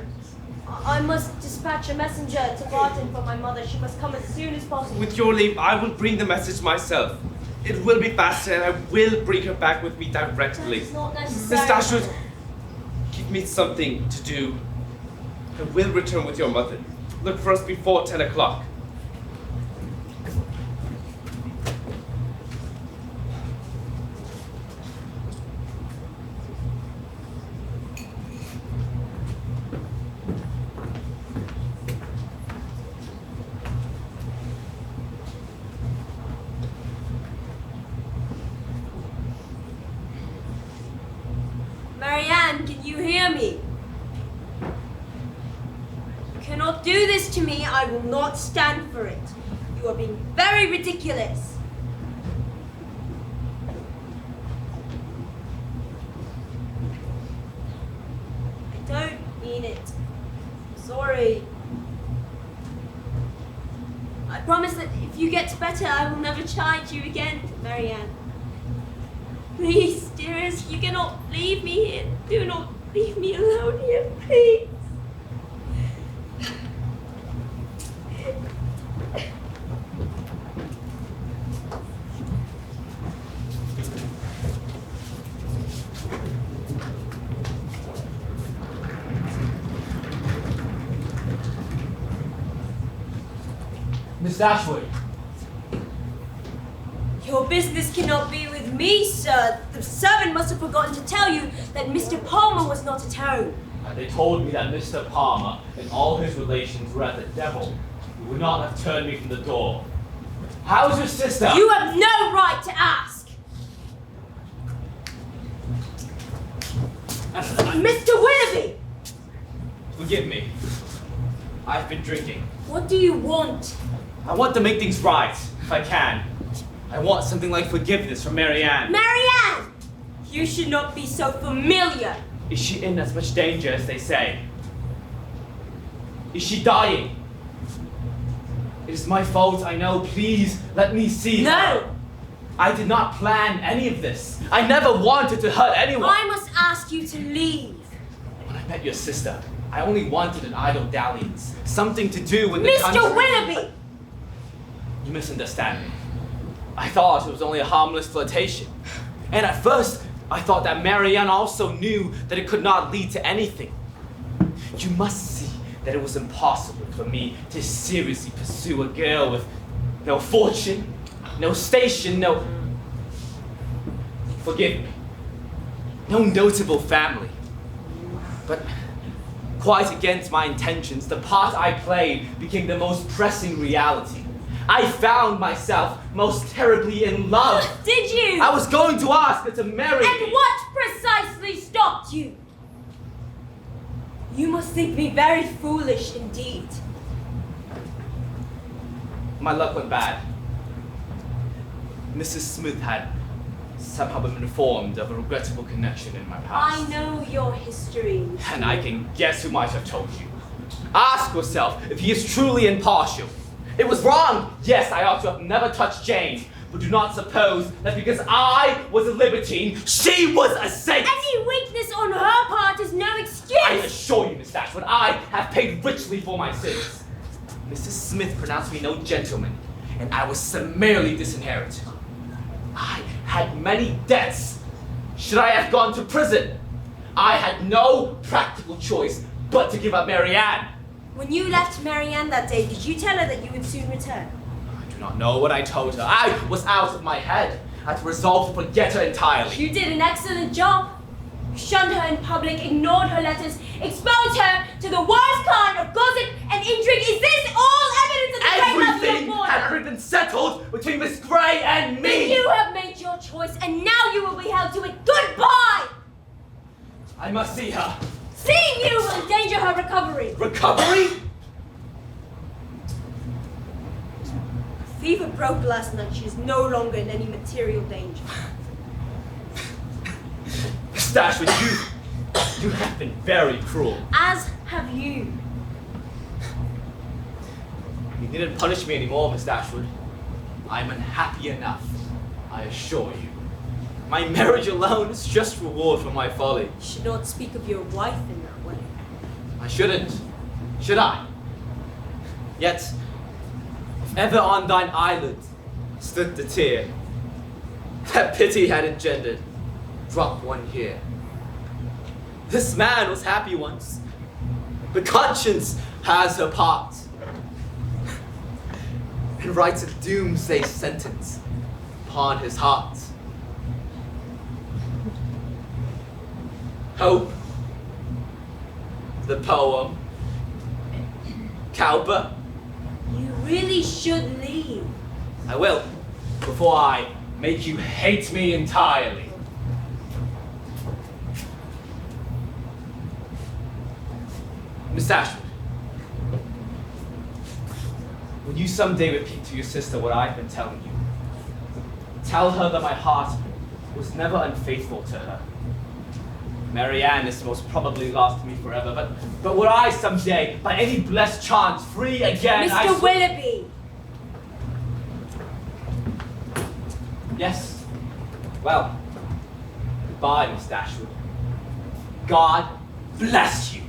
S6: I must dispatch a messenger to Artem for my mother. She must come as soon as possible.
S4: With your leave, I will bring the message myself. It will be faster and I will bring her back with me directly.
S6: It's not necessary.
S4: Miss Dashwood, give me something to do I will return with your mother. Look for us before 10 o'clock.
S6: Marianne, can you hear me? You cannot do this to me. I will not stand for it. You are being very ridiculous. I don't mean it. Sorry. I promise that if you get better, I will never chide you again, Marianne. Please, dearest, you cannot leave me here. Do not leave me alone here, please.
S10: Miss Dashwood.
S6: Your business cannot be with me, sir. The servant must have forgotten to tell you that Mr. Palmer was not at home.
S10: They told me that Mr. Palmer and all his relations were at the devil. You would not have turned me from the door. How's your sister?
S6: You have no right to ask. Mr. Willoughby!
S10: Forgive me. I've been drinking.
S6: What do you want?
S10: I want to make things right, if I can. I want something like forgiveness from Marianne.
S6: Marianne! You should not be so familiar.
S10: Is she in as much danger as they say? Is she dying? It is my fault, I know. Please, let me see
S6: No!
S10: her. I did not plan any of this. I never wanted to hurt anyone.
S6: I must ask you to leave.
S10: When I met your sister, I only wanted an idle dalliance. Something to do with the
S6: Mr. Willoughby!
S10: You misunderstand me. I thought it was only a harmless flirtation. And at first, I thought that Marianne also knew that it could not lead to anything. You must see that it was impossible for me to seriously pursue a girl with no fortune, no station, no... Forgive me. No notable family. But quite against my intentions, the part I played became the most pressing reality. I found myself most terribly in love.
S6: Did you?
S10: I was going to ask her to marry me.
S6: And what precisely stopped you? You must think me very foolish indeed.
S10: My luck went bad. Mrs. Smith had somehow been informed of a regrettable connection in my past.
S6: I know your history.
S10: And I can guess who might have told you. Ask yourself if he is truly impartial. It was wrong. Yes, I ought to have never touched Jane. But do not suppose that because I was a libertine, she was a saint.
S6: Any weakness on her part is no excuse.
S10: I assure you, Miss Dashwood, I have paid richly for my sins. Mrs. Smith pronounced me no gentleman, and I was summarily disinherited. I had many debts. Should I have gone to prison? I had no practical choice but to give up Marianne.
S6: When you left Marianne that day, did you tell her that you would soon return?
S10: I do not know what I told her. I was out of my head. I had resolved to forget her entirely.
S6: You did an excellent job. You shunned her in public, ignored her letters, exposed her to the worst kind of gossip and intrigue. Is this all evidence of the great love you
S10: Everything
S6: have borne
S10: had
S6: her?
S10: already been settled between Miss Grey and me.
S6: Then you have made your choice, and now you will be held to it. Goodbye!
S10: I must see her.
S6: Seeing you will endanger her recovery.
S10: Recovery?
S6: Fever broke last night. She is no longer in any material danger.
S10: Miss Dashwood, you have been very cruel.
S6: As have you.
S10: You needn't punish me anymore, Miss Dashwood. I'm unhappy enough, I assure you. My marriage alone is just reward for my folly.
S6: You should not speak of your wife in that way.
S10: I shouldn't, should I? Yet, if ever on thine eyelid stood the tear that pity had engendered, drop one here. This man was happy once. The conscience has her part and writes a doomsday sentence upon his heart. Hope, the poem, Cowper.
S6: You really should leave.
S10: I will, before I make you hate me entirely. Miss Dashwood, when you someday repeat to your sister what I've been telling you, tell her that my heart was never unfaithful to her. Marianne is most probably lost to me forever, but would I someday, by any blessed chance, free again?
S6: Mr. Willoughby!
S10: Yes. Well, goodbye, Miss Dashwood. God bless you.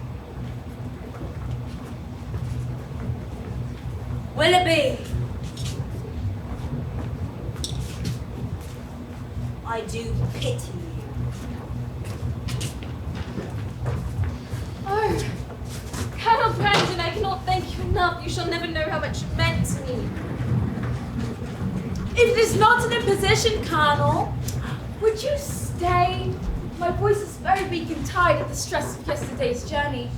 S6: Willoughby! I do pity you.
S2: Oh, Colonel Brandon, I cannot thank you enough. You shall never know how much it meant to me.
S8: If it is not an imposition, Colonel, would you stay? My voice is very weak and tired of the stress of yesterday's journey.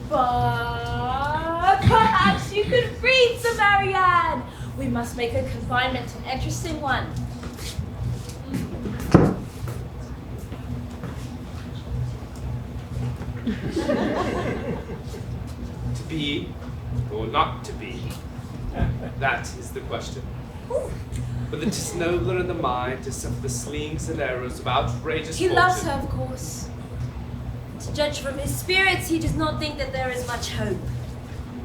S8: But perhaps you could read some Marianne. We must make her confinement an interesting one.
S4: To be or not to be? That is the question. Whether 'tis nobler in the mind to suffer the slings and arrows of outrageous
S6: He
S4: fortune.
S6: loves her, of course. To judge from his spirits, he does not think that there is much hope.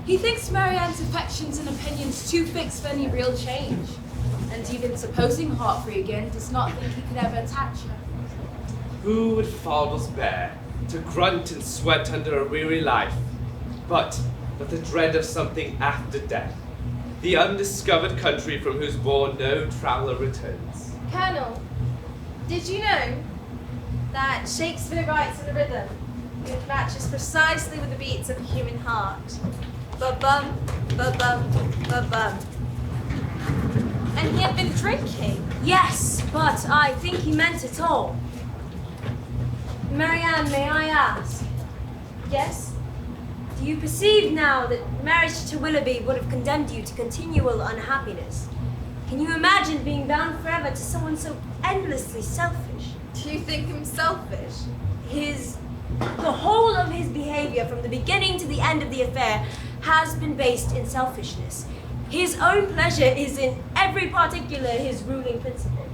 S8: He thinks Marianne's affections and opinions too fixed for any real change. And even supposing heart-free again, does not think he could ever attach her.
S4: Who would fathers bear to grunt and sweat under a weary life, but the dread of something after death, the undiscovered country from whose bourne no traveller returns?
S3: Colonel, did you know that Shakespeare writes in a rhythm which matches precisely with the beats of the human heart? Ba-bum, ba-bum, ba-bum. And he had been drinking.
S6: Yes, but I think he meant it all. Marianne, may I ask?
S3: Yes?
S6: Do you perceive now that marriage to Willoughby would have condemned you to continual unhappiness? Can you imagine being bound forever to someone so endlessly selfish?
S3: Do you think him selfish?
S6: The whole of his behavior from the beginning to the end of the affair has been based in selfishness. His own pleasure is in every particular his ruling principle.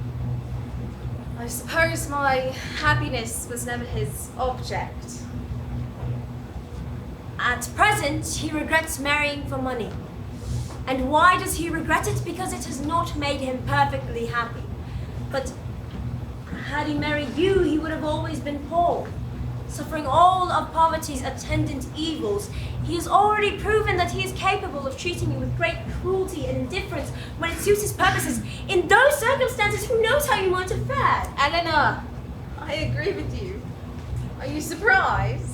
S3: I suppose my happiness was never his object.
S6: At present, he regrets marrying for money. And why does he regret it? Because it has not made him perfectly happy. But had he married you, he would have always been poor, suffering all of poverty's attendant evils. He has already proven that he is capable of treating you with great cruelty and indifference when it suits his purposes. In those circumstances, who knows how you might have fared?
S3: Eleanor, I agree with you. Are you surprised?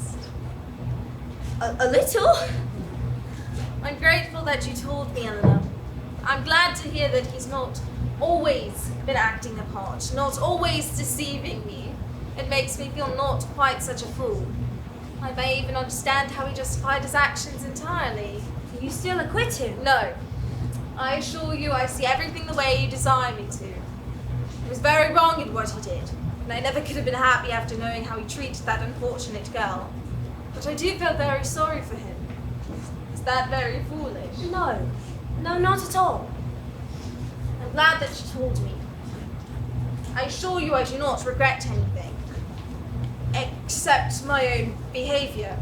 S6: A little.
S3: I'm grateful that you told me, Eleanor. I'm glad to hear that he's not always been acting a part, not always deceiving me. It makes me feel not quite such a fool. I may even understand how he justified his actions entirely.
S6: You still acquit him?
S3: No. I assure you I see everything the way you desire me to. He was very wrong in what he did, and I never could have been happy after knowing how he treated that unfortunate girl. But I do feel very sorry for him. Is that very foolish?
S6: No, not at all.
S3: I'm glad that you told me. I assure you I do not regret anything. Except my own behavior.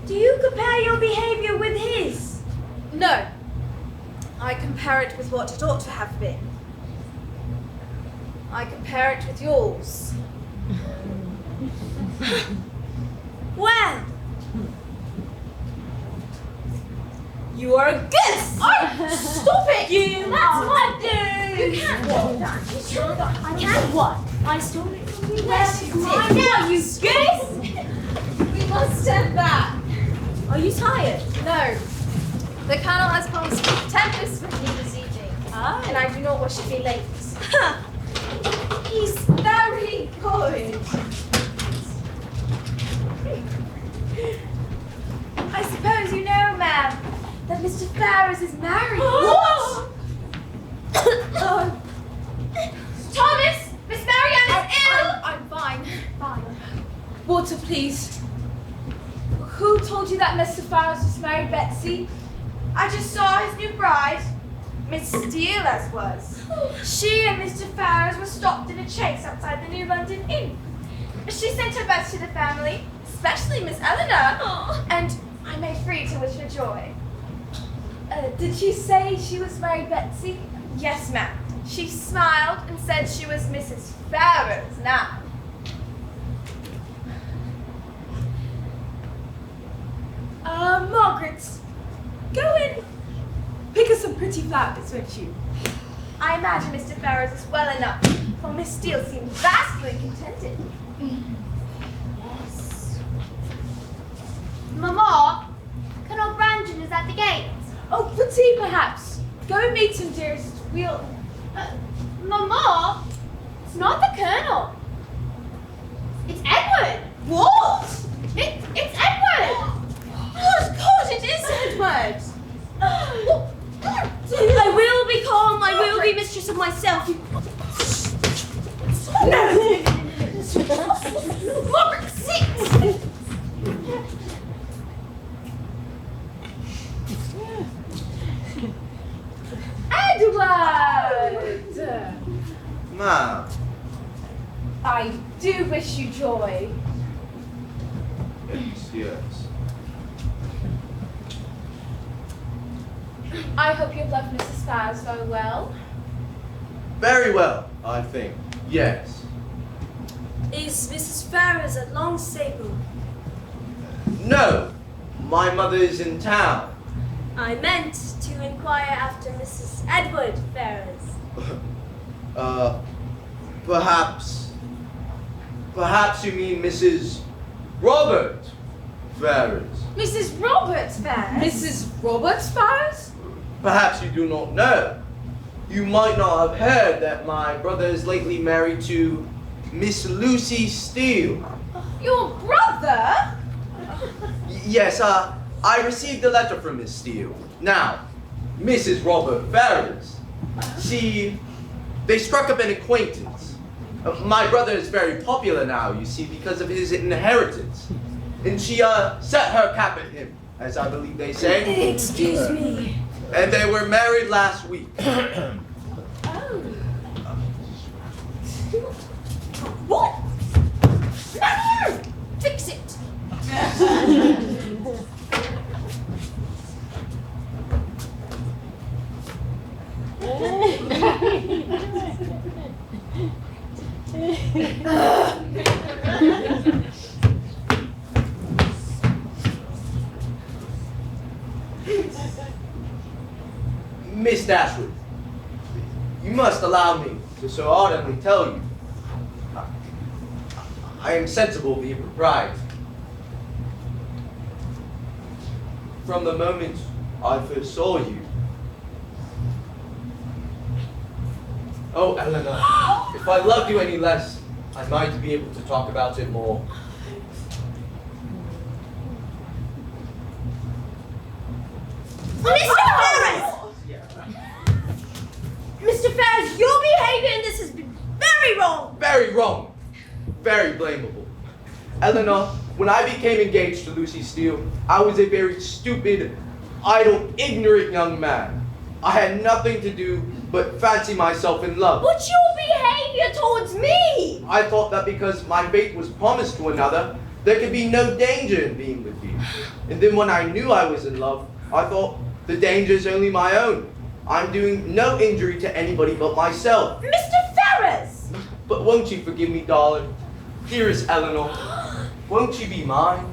S6: Do you compare your behavior with his?
S3: No. I compare it with what it ought to have been. I compare it with yours.
S6: Well, you are a goose!
S3: Stop it!
S6: That's my dude! You can't do that. You can't. I can't what? I stole it from you.
S3: Yes, you did.
S6: Mine now, you goose!
S3: We must stand back.
S6: tired?
S3: No. The Colonel has promised me tempest with me this evening.
S6: Ah.
S3: And I do not wish to be late. He's very good. I suppose you know, ma'am, that Mr. Ferrars is married.
S6: What?
S3: Thomas! Miss Marianne is ill!
S2: I'm fine.
S3: Fine.
S13: Water, please. Who told you that Mr. Ferrars just married Betsy?
S3: I just saw his new bride, Miss Steele as was. She and Mr. Ferrars were stopped in a chase outside the New London Inn. She sent her best to the family, especially Miss Eleanor, and I made free to wish her joy.
S13: Did she say she was married Betsy?
S3: Yes, ma'am. She smiled and said she was Mrs. Ferrars now.
S13: Margaret, go and pick us some pretty flowers, won't you?
S3: I imagine Mr. Ferrars is well enough, for Miss Steele seemed vastly contented.
S12: Yes. Mamma, Colonel Brandon is at the gate.
S13: Oh, for tea, perhaps. Go and meet him, dearest. We'll...
S12: Mamma, it's not the Colonel. It's Edward.
S13: What?
S12: It's Edward.
S13: Oh, of course it is Edward.
S6: I will be calm. I will be mistress of myself.
S3: Margaret, sit!
S13: Edward!
S7: Ma'am.
S13: I do wish you joy.
S7: Yes.
S13: I hope you've left Mrs. Ferrars very well.
S7: Very well, I think. Yes.
S6: Is Mrs. Ferrars at Longstaple?
S7: No. My mother is in town.
S6: I meant to inquire after Mrs. Edward Ferrars.
S7: Perhaps you mean Mrs. Robert Ferrars.
S13: Mrs. Roberts Ferrars? Mrs. Roberts Ferrars?
S7: Perhaps you do not know. You might not have heard that my brother is lately married to Miss Lucy Steele.
S13: Your brother?
S7: Yes, I received a letter from Miss Steele. Now, Mrs. Robert Ferrars, they struck up an acquaintance. My brother is very popular now, you see, because of his inheritance. And she set her cap at him, as I believe they say.
S6: Excuse me.
S7: And they were married last week.
S3: What? No! Fix it!
S7: Miss Dashwood, you must allow me to so ardently tell you, I am sensible of the impropriety. From the moment I first saw you. Oh, Elena, if I loved you any less, I might be able to talk about it more.
S6: Mr. Ferrars! Mr. Ferrars, your behavior in this has been very wrong.
S7: Very wrong. Very blamable. Eleanor, when I became engaged to Lucy Steele, I was a very stupid, idle, ignorant young man. I had nothing to do but fancy myself in love.
S6: What's your behavior towards me?
S7: I thought that because my fate was promised to another, there could be no danger in being with you. And then when I knew I was in love, I thought the danger is only my own. I'm doing no injury to anybody but myself.
S6: Mr. Ferrars!
S7: But won't you forgive me, darling? Dearest Eleanor, won't you be mine?